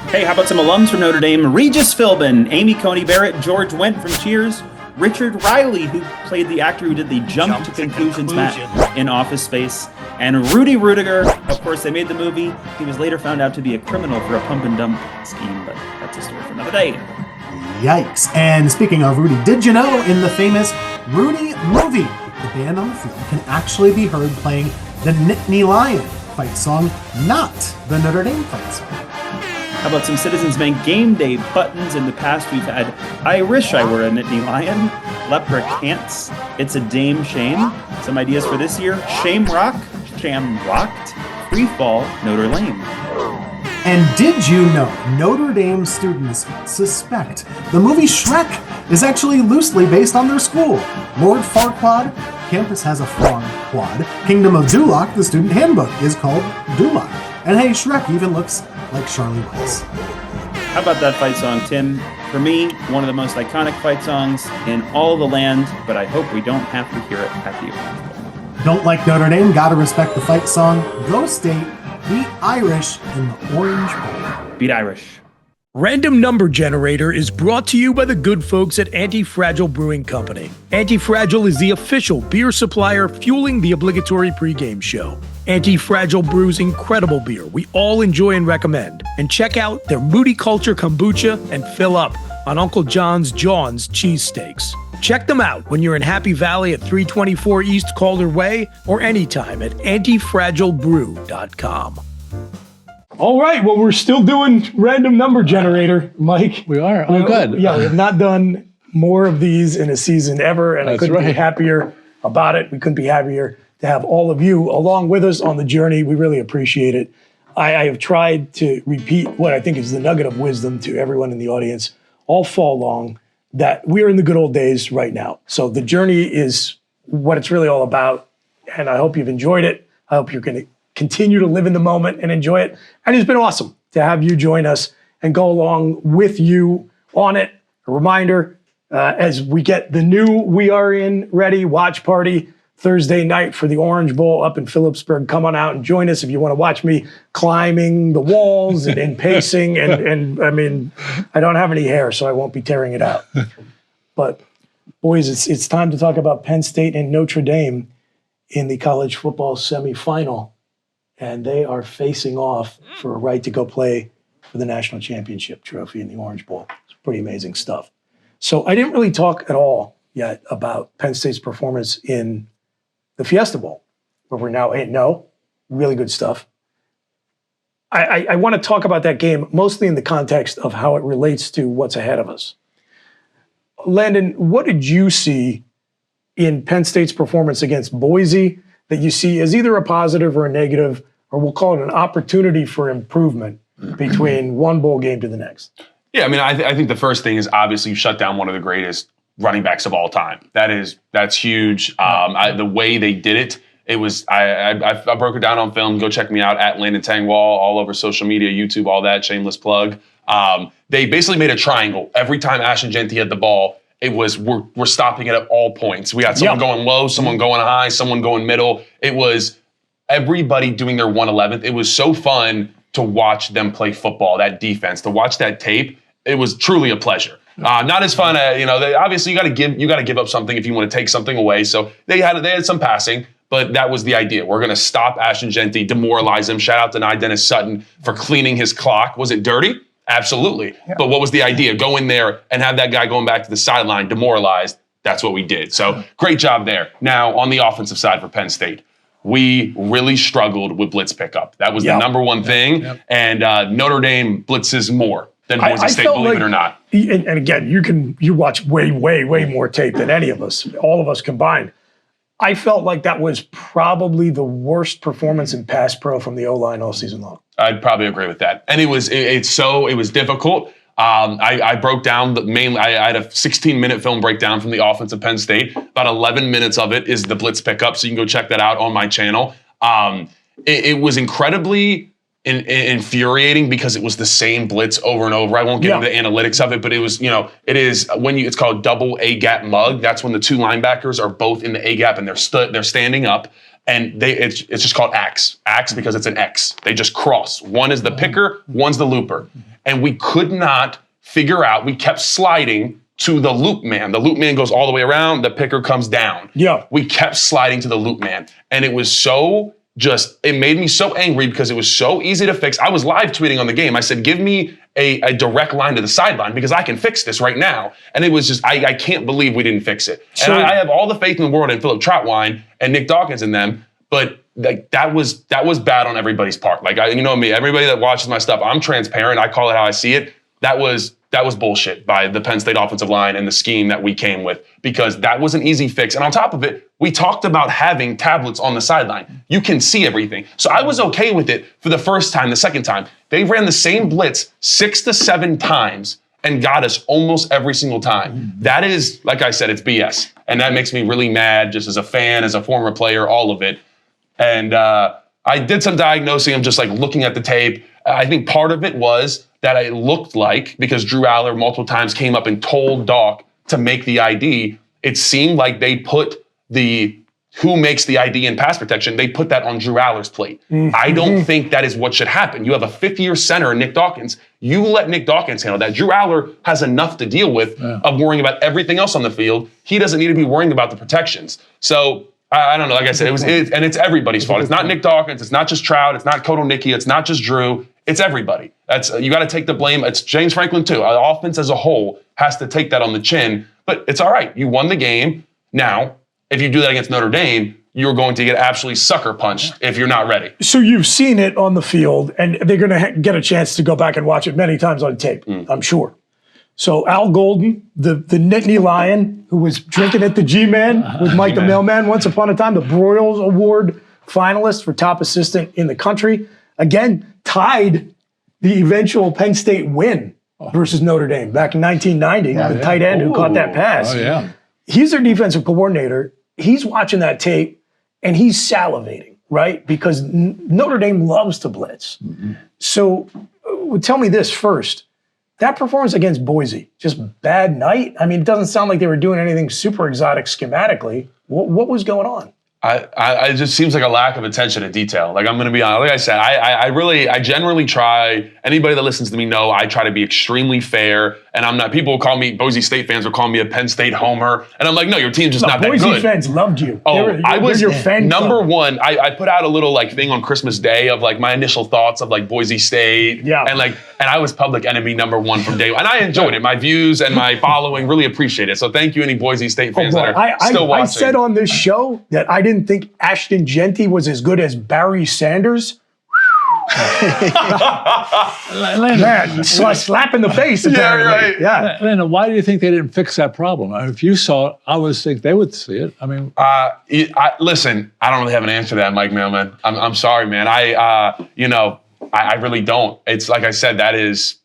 Hey, how about some alums from Notre Dame? Regis Philbin, Amy Coney Barrett, George Wendt from Cheers, Richard Riley, who played the actor who did the Jump to Conclusions match in Office Space, and Rudy Rudiger. Of course, they made the movie. He was later found out to be a criminal for a pump and dump scheme, but that's a story for another day. Yikes. And speaking of Rudy, did you know in the famous Rudy movie, the band on the field can actually be heard playing the Nittany Lion fight song, not the Notre Dame fight song? How about some Citizens Bank game day buttons? In the past, we've had I Wish I Were a Nittany Lion, Leprechants, It's a Dame Shame. Some ideas for this year: Shame Rock, Sham Rocked, Free Fall, Notre Dame. And did you know Notre Dame students suspect the movie Shrek is actually loosely based on their school? Lord Farquaad, campus has a Farquaad. Kingdom of Duloc, the student handbook, is called Duloc. And hey, Shrek even looks like Charlie Weiss. How about that fight song, Tim? For me, one of the most iconic fight songs in all the land, but I hope we don't have to hear it at the Orange Bowl. Don't like Notre Dame? Gotta respect the fight song. Go State, beat Irish in the Orange Bowl. Beat Irish. Random Number Generator is brought to you by the good folks at Anti-Fragile Brewing Company. Anti-Fragile is the official beer supplier fueling the obligatory pregame show. Anti-Fragile brews incredible beer we all enjoy and recommend. And check out their Moody Culture Kombucha and fill up on Uncle John's cheesesteaks. Check them out when you're in Happy Valley at 324 East Calder Way or anytime at antifragilebrew.com. All right, well, we're still doing Random Number Generator, Mike. We are? Oh, good. Yeah, we have not done more of these in a season ever, and I couldn't be happier about it. We couldn't be happier to have all of you along with us on the journey. We really appreciate it. I have tried to repeat what I think is the nugget of wisdom to everyone in the audience all fall long that we're in the good old days right now. So the journey is what it's really all about. And I hope you've enjoyed it. I hope you're going to continue to live in the moment and enjoy it. And it's been awesome to have you join us and go along with you on it. A reminder, as we get the new We Are In Ready watch party Thursday night for the Orange Bowl up in Philipsburg. Come on out and join us if you want to watch me climbing the walls and pacing. And I mean, I don't have any hair, so I won't be tearing it out. But boys, it's time to talk about Penn State and Notre Dame in the college football semifinal. And they are facing off for a right to go play for the national championship trophy in the Orange Bowl. It's pretty amazing stuff. So I didn't really talk at all yet about Penn State's performance in the Fiesta Bowl, where we're now 8-0. Really good stuff. I want to talk about that game mostly in the context of how it relates to what's ahead of us. Landon, what did you see in Penn State's performance against Boise that you see as either a positive or a negative, or we'll call it an opportunity for improvement between one bowl game to the next? Yeah, I mean, I think the first thing is obviously you shut down one of the greatest running backs of all time. That's huge. The way they did it, it was I broke it down on film. Go check me out at Landon Tangwall, all over social media, YouTube, all that. Shameless plug. They basically made a triangle every time Ashton Genty had the ball. It was we're stopping it at all points. We had someone going low, someone going high, someone going middle. It was everybody doing their 111th. It was so fun to watch them play football. That defense, to watch that tape, it was truly a pleasure. Not as fun, obviously you got to give up something if you want to take something away. So they had some passing, but that was the idea. We're going to stop Ashton Genty, demoralize him. Shout out to Dennis Sutton for cleaning his clock. Was it dirty? Absolutely. Yeah. But what was the idea? Go in there and have that guy going back to the sideline, demoralized. That's what we did. So great job there. Now on the offensive side for Penn State, we really struggled with blitz pickup. That was the number one thing. And Notre Dame blitzes more than Boise State, believe it or not. And again, you watch way more tape than any of us, all of us combined. I felt like that was probably the worst performance in pass pro from the O-line all season long. I'd probably agree with that. And it was difficult. I broke down I had a 16-minute film breakdown from the offense of Penn State. About 11 minutes of it is the blitz pickup, so you can go check that out on my channel. It was incredibly infuriating because it was the same blitz over and over. I won't get into the analytics of it, but it was, it's called double A gap mug. That's when the two linebackers are both in the A gap and they're standing up, and it's just called axe because it's an X. They just cross. One is the picker, one's the looper, and we could not figure out. We kept sliding to the loop man. The loop man goes all the way around. The picker comes down. Yeah, we kept sliding to the loop man, and it was it made me so angry because it was so easy to fix. I was live tweeting on the game. I said, give me a direct line to the sideline because I can fix this right now. And it was just, I can't believe we didn't fix it. And I have all the faith in the world in Philip Troutwine and Nick Dawkins in them, but that was bad on everybody's part. Me, everybody that watches my stuff, I'm transparent. I call it how I see it. That was bullshit by the Penn State offensive line and the scheme that we came with, because that was an easy fix. And on top of it, we talked about having tablets on the sideline. You can see everything. So I was okay with it for the first time. The second time, they ran the same blitz 6 to 7 times and got us almost every single time. That is, like I said, it's BS. And that makes me really mad just as a fan, as a former player, all of it. And I did some diagnosing. I'm just looking at the tape. I think part of it was that it looked like, because Drew Aller multiple times came up and told Doc to make the ID, it seemed like they put who makes the ID in pass protection, they put that on Drew Aller's plate. I don't think that is what should happen. You have a 5th-year center, Nick Dawkins. You let Nick Dawkins handle that. Drew Aller has enough to deal with of worrying about everything else on the field. He doesn't need to be worrying about the protections. So I don't know. Like I said, and it's everybody's fault. It's not Nick Dawkins. It's not just Trout. It's not Koto Nicky. It's not just Drew. It's everybody. You got to take the blame. It's James Franklin too. The offense as a whole has to take that on the chin. But it's all right. You won the game. Now, if you do that against Notre Dame, you're going to get absolutely sucker punched if you're not ready. So you've seen it on the field, and they're going to get a chance to go back and watch it many times on tape, I'm sure. So Al Golden, the Nittany Lion, who was drinking at the G-Man with Mike the Mailman once upon a time, the Broyles Award finalist for top assistant in the country, again, tied the eventual Penn State win versus Notre Dame back in 1990, the tight end who caught that pass. Oh, yeah. He's their defensive coordinator. He's watching that tape and he's salivating, right? Because Notre Dame loves to blitz. So tell me this first. That performance against Boise, just bad night? I mean, it doesn't sound like they were doing anything super exotic schematically. What was going on? It just seems like a lack of attention to detail. Like, I'm going to be honest. Like I said, I generally try, anybody that listens to me know I try to be extremely fair. And I'm not, people will call me, Boise State fans will call me a Penn State homer. And I'm like, no, your team's just not that good. Boise fans loved you. I was your fan number club. one. I put out a little like thing on Christmas Day of like my initial thoughts of like Boise State. Yeah. And I was public enemy number one from day one. And I enjoyed it. My views and my following really appreciate it. So thank you, any Boise State fans that are still watching. I said on this show that I didn't think Ashton Genty was as good as Barry Sanders. Man, slap in the face. Apparently. right. Yeah. Landon, why do you think they didn't fix that problem? I mean, if you saw it, I would think they would see it. I mean, listen, I don't really have an answer to that, Mike Mailman. I'm sorry, man. I really don't. It's like I said, that is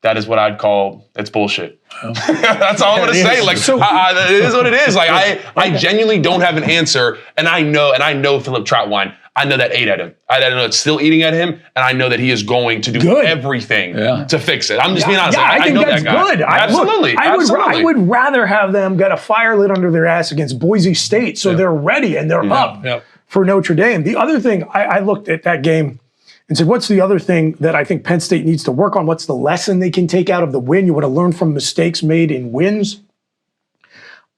what I'd call, it's bullshit. That's all I'm going to say. Like, it is what it is. Like, I genuinely don't have an answer. And I know Philip Troutwine. I know that ate at him. I know it's still eating at him. And I know that he is going to do everything to fix it. I'm just being honest. Yeah, I think know that's that guy. good. Absolutely. I would rather have them get a fire lit under their ass against Boise State so they're ready and they're up for Notre Dame. The other thing, I looked at that game and said, what's the other thing that I think Penn State needs to work on? What's the lesson they can take out of the win? You want to learn from mistakes made in wins.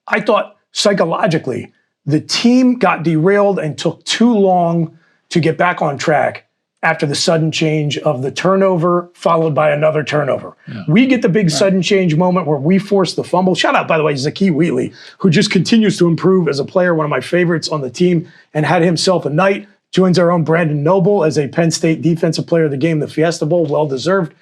I thought psychologically, the team got derailed and took too long to get back on track after the sudden change of the turnover followed by another turnover. Yeah. We get the big sudden change moment where we force the fumble. Shout out, by the way, Zakee Wheatley, who just continues to improve as a player, one of my favorites on the team, and had himself a night. Joins our own Brandon Noble as a Penn State Defensive Player of the Game, the Fiesta Bowl, well-deserved.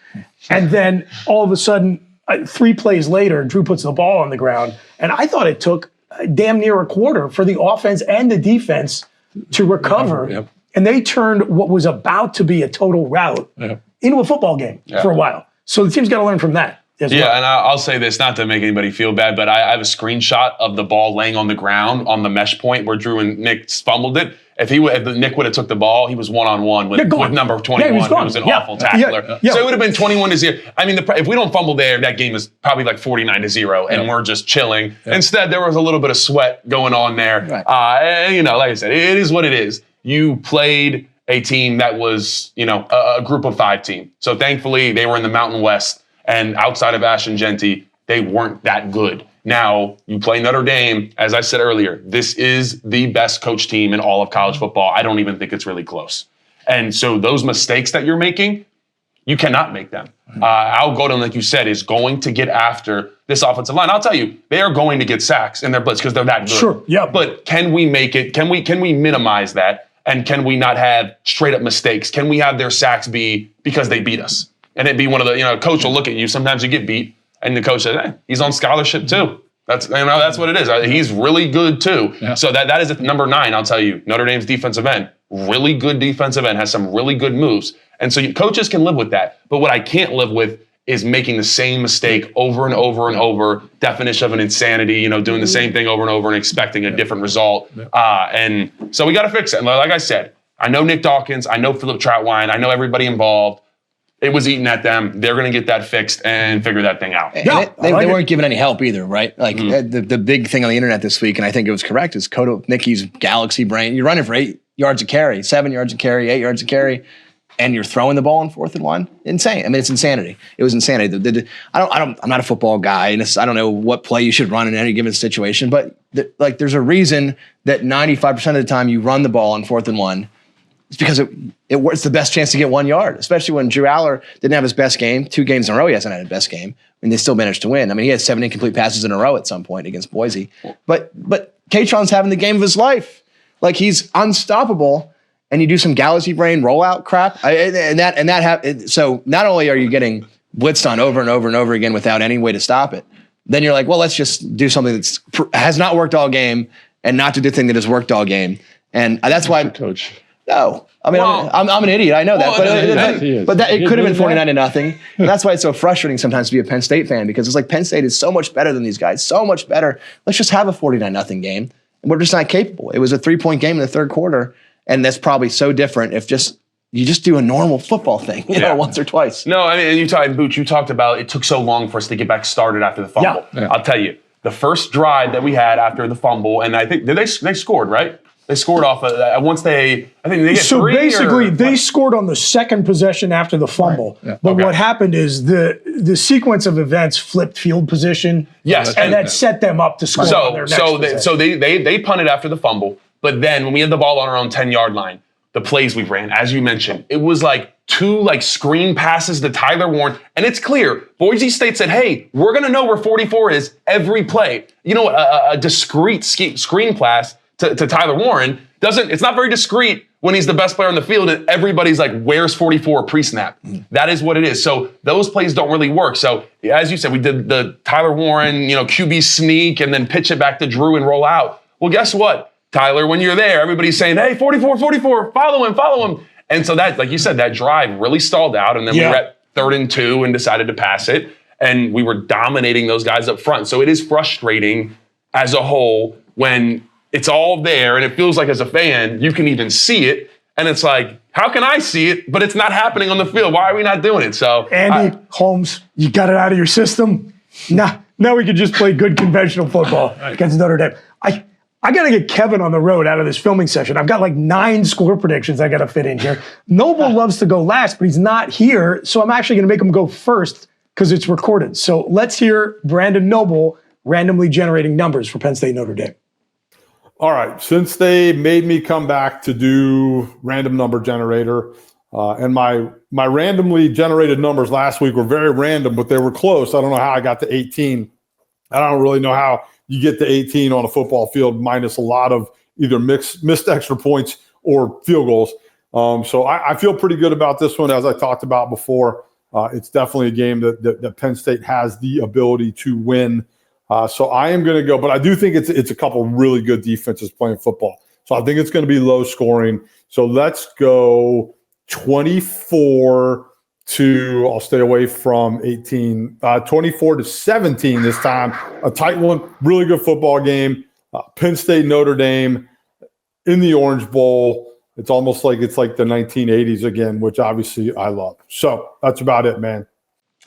And then all of a sudden, 3 plays later, Drew puts the ball on the ground. And I thought it took damn near a quarter for the offense and the defense to recover. Yep. And they turned what was about to be a total rout into a football game for a while. So the team's got to learn from that. Well. And I'll say this, not to make anybody feel bad, but I have a screenshot of the ball laying on the ground on the mesh point where Drew and Nick fumbled it. If Nick would have took the ball, he was one-on-one with number 21. He was an awful tackler. So it would have been 21-0. I mean, if we don't fumble there, that game is probably like 49-0, and we're just chilling. Instead, there was a little bit of sweat going on there. Right. Like I said, it is what it is. You played a team that was, a group of 5 team. So thankfully, they were in the Mountain West, and outside of Ashton Genty, they weren't that good. Now, you play Notre Dame, as I said earlier, this is the best coach team in all of college football. I don't even think it's really close. And so those mistakes that you're making, you cannot make them. Al Godin, like you said, is going to get after this offensive line. I'll tell you, they are going to get sacks in their blitz because they're that good. Sure, yeah. But can we make it? Can we minimize that? And can we not have straight up mistakes? Can we have their sacks be because they beat us? And it be one of the, coach will look at you. Sometimes you get beat. And the coach said, he's on scholarship too. That's what it is. He's really good too. Yeah. So that is at number 9, I'll tell you. Notre Dame's defensive end. Really good defensive end. Has some really good moves. And so coaches can live with that. But what I can't live with is making the same mistake over and over and over. Definition of an insanity, doing the same thing over and over and expecting a different result. And so we got to fix it. And like I said, I know Nick Dawkins. I know Philip Troutwine. I know everybody involved. It was eating at them. They're going to get that fixed and figure that thing out. They weren't given any help either, right? Like the big thing on the internet this week, and I think it was correct, is Nicky's galaxy brain. You're running for 8 yards a carry, 7 yards a carry, 8 yards a carry, and you're throwing the ball on 4th and 1. Insane. I mean, it's insanity. It was insanity. I'm not a football guy, and I don't know what play you should run in any given situation, but there's a reason that 95% of the time you run the ball on 4th and 1. It's because it's the best chance to get 1 yard, especially when Drew Aller didn't have his best game. 2 games in a row, he hasn't had his best game, and they still managed to win. I mean, he had 7 incomplete passes in a row at some point against Boise. But Katron's having the game of his life. Like, he's unstoppable, and you do some galaxy brain rollout crap, so not only are you getting blitzed on over and over and over again without any way to stop it, then you're like, well, let's just do something that has not worked all game and not do the thing that has worked all game. And that's why, coach. No. I mean, Well, I'm an idiot. I know that. he But it is. could have been He did 49-0. And that's why it's so frustrating sometimes to be a Penn State fan, because it's like Penn State is so much better than these guys, so much better. Let's just have a 49-0 game. And we're just not capable. It was a 3-point game in the third quarter. And that's probably so different if you just do a normal football thing, once or twice. No, I mean, and Booch, you talked about it took so long for us to get back started after the fumble. Yeah. I'll tell you, the first drive that we had after the fumble, and I think they scored, right? They scored off once they get So three. basically, they scored on the second possession after the fumble. Right. Yeah. But Okay. what happened is the sequence of events flipped field position. Yes, and that set them up to score on their next possession. They punted after the fumble, but then when we had the ball on our own 10-yard line, the plays we ran, as you mentioned, it was like 2 screen passes to Tyler Warren, and it's clear. Boise State said, "Hey, we're gonna know where 44 is every play." You know what? A discrete screen pass to Tyler Warren it's not very discreet when he's the best player on the field and everybody's like, "Where's 44 pre-snap?" That is what it is. So those plays don't really work. So as you said, we did the Tyler Warren, QB sneak and then pitch it back to Drew and roll out. Well, guess what, Tyler? When you're there, everybody's saying, "Hey, 44, 44, follow him." And so that, like you said, that drive really stalled out. And then we were at 3rd and 2 and decided to pass it. And we were dominating those guys up front. So it is frustrating as a whole when it's all there and it feels like as a fan, you can even see it. And it's like, how can I see it? But it's not happening on the field. Why are we not doing it? So Andy Holmes, you got it out of your system. Now we can just play good conventional football against Notre Dame. I got to get Kevin on the road out of this filming session. I've got like 9 score predictions I got to fit in here. Noble loves to go last, but he's not here. So I'm actually going to make him go first because it's recorded. So let's hear Brandon Noble randomly generating numbers for Penn State Notre Dame. All right. Since they made me come back to do random number generator, and my randomly generated numbers last week were very random, but they were close. I don't know how I got to 18. I don't really know how you get to 18 on a football field minus a lot of either missed extra points or field goals. So I feel pretty good about this one. As I talked about before, it's definitely a game that Penn State has the ability to win. So I am going to go, but I do think it's a couple really good defenses playing football. So I think it's going to be low scoring. So let's go 24 to, I'll stay away from 18, 24 to 17 this time. A tight one, really good football game. Penn State, Notre Dame in the Orange Bowl. It's almost like it's like the 1980s again, which obviously I love. So that's about it, man.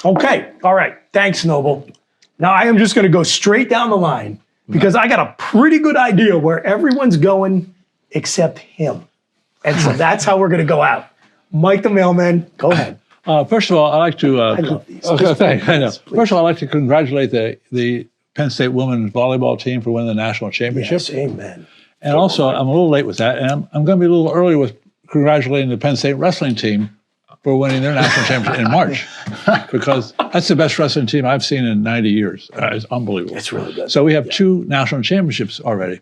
Okay. All right. Thanks, Noble. Now I am just going to go straight down the line because I got a pretty good idea where everyone's going except him. And so that's how we're going to go out. Mike the mailman, go ahead. First of all, I'd like to. I love these. Okay, thanks. I know. Please. First of all, I'd like to congratulate the Penn State women's volleyball team for winning the national championship. Yes, amen. And also, I'm a little late with that, and I'm going to be a little early with congratulating the Penn State wrestling team for winning their national championship in March, because that's the best wrestling team I've seen in 90 years. It's unbelievable. It's really good. So we have 2 national championships already.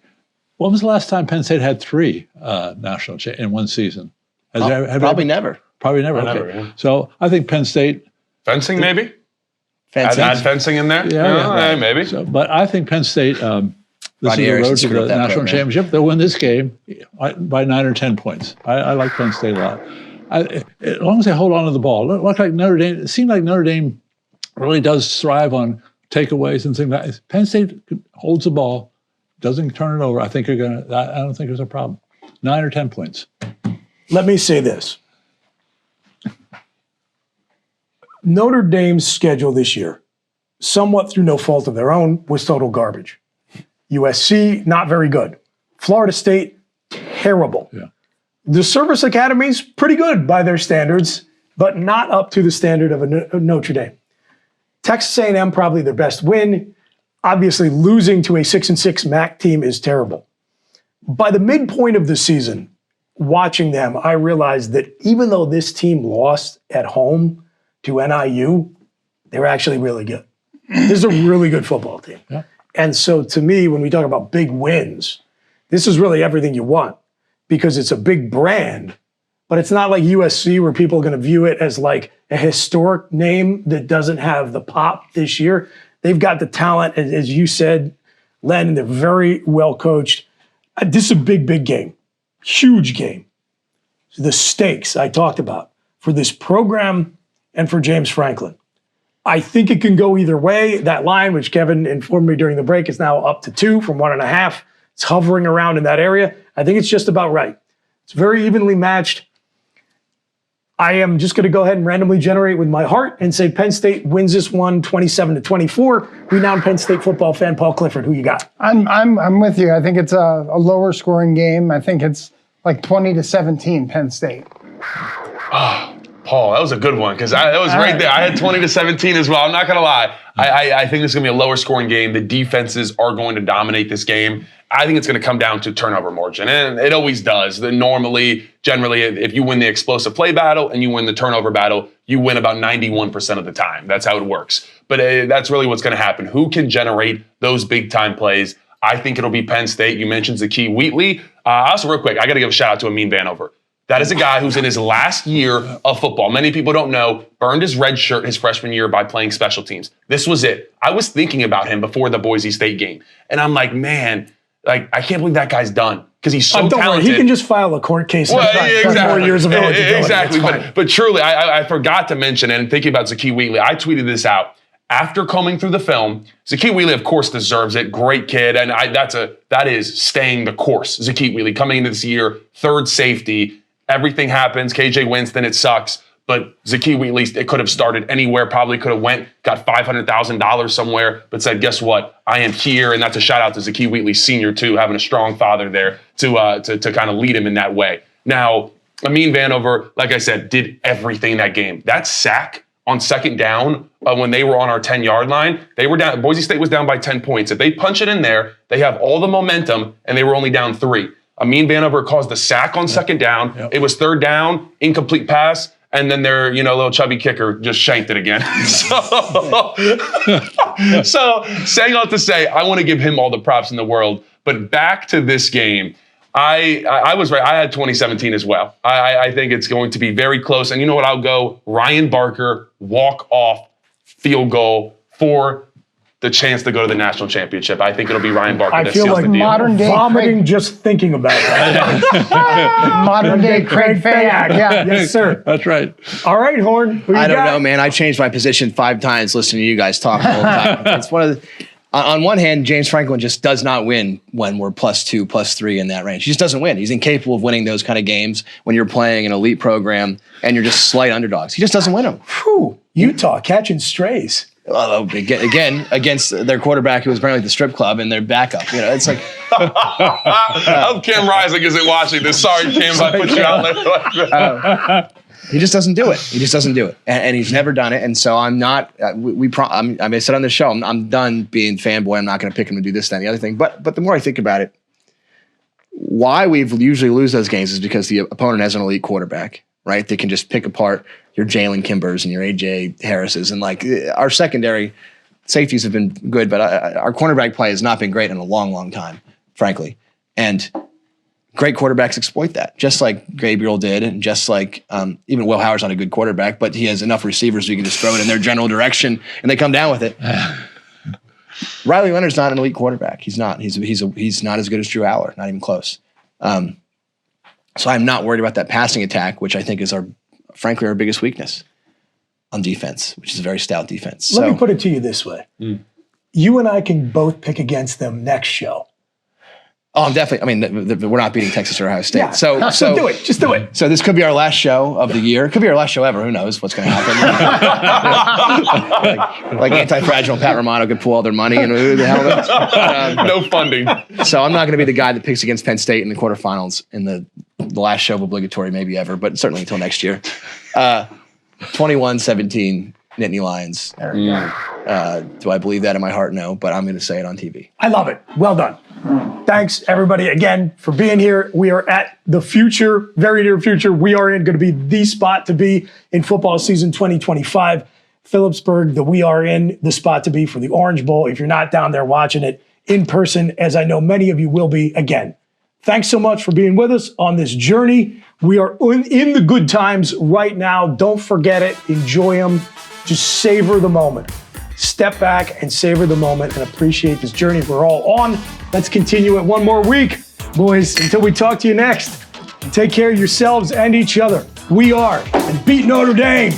When was the last time Penn State had 3 national in one season? Probably never. Probably never. Okay. Never, yeah. So I think Penn State. fencing maybe? Fancy. Add fencing in there? Yeah. Maybe. So, but I think Penn State. This is Rodney the Harrison road to screwed the up that national program. championship. They'll win this game by 9 or 10 points. I like Penn State a lot. As long as they hold on to the ball. Look like Notre Dame. It seems like Notre Dame really does thrive on takeaways and things like that. Penn State holds the ball, doesn't turn it over. I think you're gonna. I don't think there's a problem. 9 or 10 points. Let me say this. Notre Dame's schedule this year, somewhat through no fault of their own, was total garbage. USC, not very good. Florida State, terrible. Yeah. The service academies, pretty good by their standards, but not up to the standard of a Notre Dame. Texas A&M, probably their best win. Obviously, losing to a 6-6 MAC team is terrible. By the midpoint of the season, watching them, I realized that even though this team lost at home to NIU, they're actually really good. This is a really good football team. Yeah. And so to me, when we talk about big wins, this is really everything you want because it's a big brand, but it's not like USC where people are going to view it as like a historic name that doesn't have the pop this year. They've got the talent, as you said, Len, they're very well coached. This is a big, big game. Huge game. the stakes I talked about for this program and for James Franklin. I think it can go either way. That line, which Kevin informed me during the break, is now up to 2 from 1.5. It's hovering around in that area. I think it's just about right. It's very evenly matched. I am just going to go ahead and randomly generate with my heart and say Penn State wins this one 27-24. Renowned Penn State football fan Paul Clifford, who you got? I'm with you. I think it's a lower scoring game. I think it's like 20-17 Penn State. Paul, that was a good one because that was right there. I had 20-17 as well. I'm not going to lie. I think this is going to be a lower scoring game. The defenses are going to dominate this game. I think it's going to come down to turnover margin, and it always does. Generally, if you win the explosive play battle and you win the turnover battle, you win about 91% of the time. That's how it works. But that's really what's going to happen. Who can generate those big-time plays? I think it'll be Penn State. You mentioned Zakee Wheatley. Also, real quick, I got to give a shout-out to Amin Vanover. That is a guy who's in his last year of football. Many people don't know, burned his red shirt his freshman year by playing special teams. This was it. I was thinking about him before the Boise State game. And I'm like, man, I can't believe that guy's done. Because he's so talented. Worry, he can just file a court case. Well, exactly. 4 years of eligibility. Exactly. But truly, I forgot to mention, and thinking about Zakee Wheatley, I tweeted this out. After combing through the film, Zakee Wheatley, of course, deserves it. Great kid. And that is staying the course. Zakee Wheatley coming into this year, third safety. Everything happens. KJ Winston, it sucks. But Zakee Wheatley, it could have started anywhere, probably could have got $500,000 somewhere, but said, guess what? I am here. And that's a shout out to Zakee Wheatley Sr. too, having a strong father there to kind of lead him in that way. Now, Amin Vanover, like I said, did everything in that game. That sack on second down when they were on our 10-yard line, they were down. Boise State was down by 10 points. If they punch it in there, they have all the momentum, and they were only down 3. Amin Vanover caused the sack on second down. Yep. It was third down, incomplete pass, and then their little chubby kicker just shanked it again. So saying all to say, I want to give him all the props in the world. But back to this game, I was right. I had 2017 as well. I think it's going to be very close. And you know what? I'll go Ryan Barker, walk-off field goal for the chance to go to the national championship. I think it'll be Ryan Barker that seals the deal. Modern day vomiting just thinking about that. Modern day Craig Fayak. Yeah. Yes, sir. That's right. All right, Horn. I don't know, man. I changed my position 5 times listening to you guys talk the whole time. It's one of the, on one hand, James Franklin just does not win when we're +2, +3 in that range. He just doesn't win. He's incapable of winning those kind of games when you're playing an elite program and you're just slight underdogs. He just doesn't win them. Whew. Utah catching strays. Again, against their quarterback who was apparently at the strip club and their backup. It's like. I hope Cam Rising isn't watching this. Sorry, Cam, I put you out there. He just doesn't do it. He just doesn't do it, and he's never done it. And so I'm not. I said on the show, I'm done being fanboy. I'm not going to pick him to do this, that, and the other thing. But the more I think about it, why we usually lose those games is because the opponent has an elite quarterback, right? They can just pick apart your Jalen Kimbers and your AJ Harrises, and our secondary safeties have been good, but our cornerback play has not been great in a long, long time, frankly. And great quarterbacks exploit that, just like Gabriel did, and just like even Will Howard's not a good quarterback, but he has enough receivers so you can just throw it in their general direction and they come down with it. Riley Leonard's not an elite quarterback. He's not. He's not as good as Drew Aller, not even close. So I'm not worried about that passing attack, which I think is frankly our biggest weakness on defense, which is a very stout defense. Let me put it to you this way. You and I can both pick against them next show. Oh, I'm definitely. I mean, we're not beating Texas or Ohio State. Yeah. So do it. Just do it. So this could be our last show of the year. It could be our last show ever. Who knows what's going to happen? like Anti-Fragile Pat Romano could pull all their money and who the hell knows? No funding. So I'm not going to be the guy that picks against Penn State in the quarterfinals in the last show of Obligatory maybe ever, but certainly until next year. 21-17 Nittany Lions. There we go. Do I believe that in my heart? No, but I'm going to say it on TV. I love it. Well done. Thanks, everybody, again, for being here. We are at the future, very near future. We are going to be the spot to be in football season 2025. Philipsburg, we are in the spot to be for the Orange Bowl. If you're not down there watching it in person, as I know many of you will be, again, thanks so much for being with us on this journey. We are in the good times right now. Don't forget it. Enjoy them. Just savor the moment. Step back and savor the moment and appreciate this journey we're all on. Let's continue it one more week, boys, until we talk to you next. Take care of yourselves and each other. We are, and beat Notre Dame.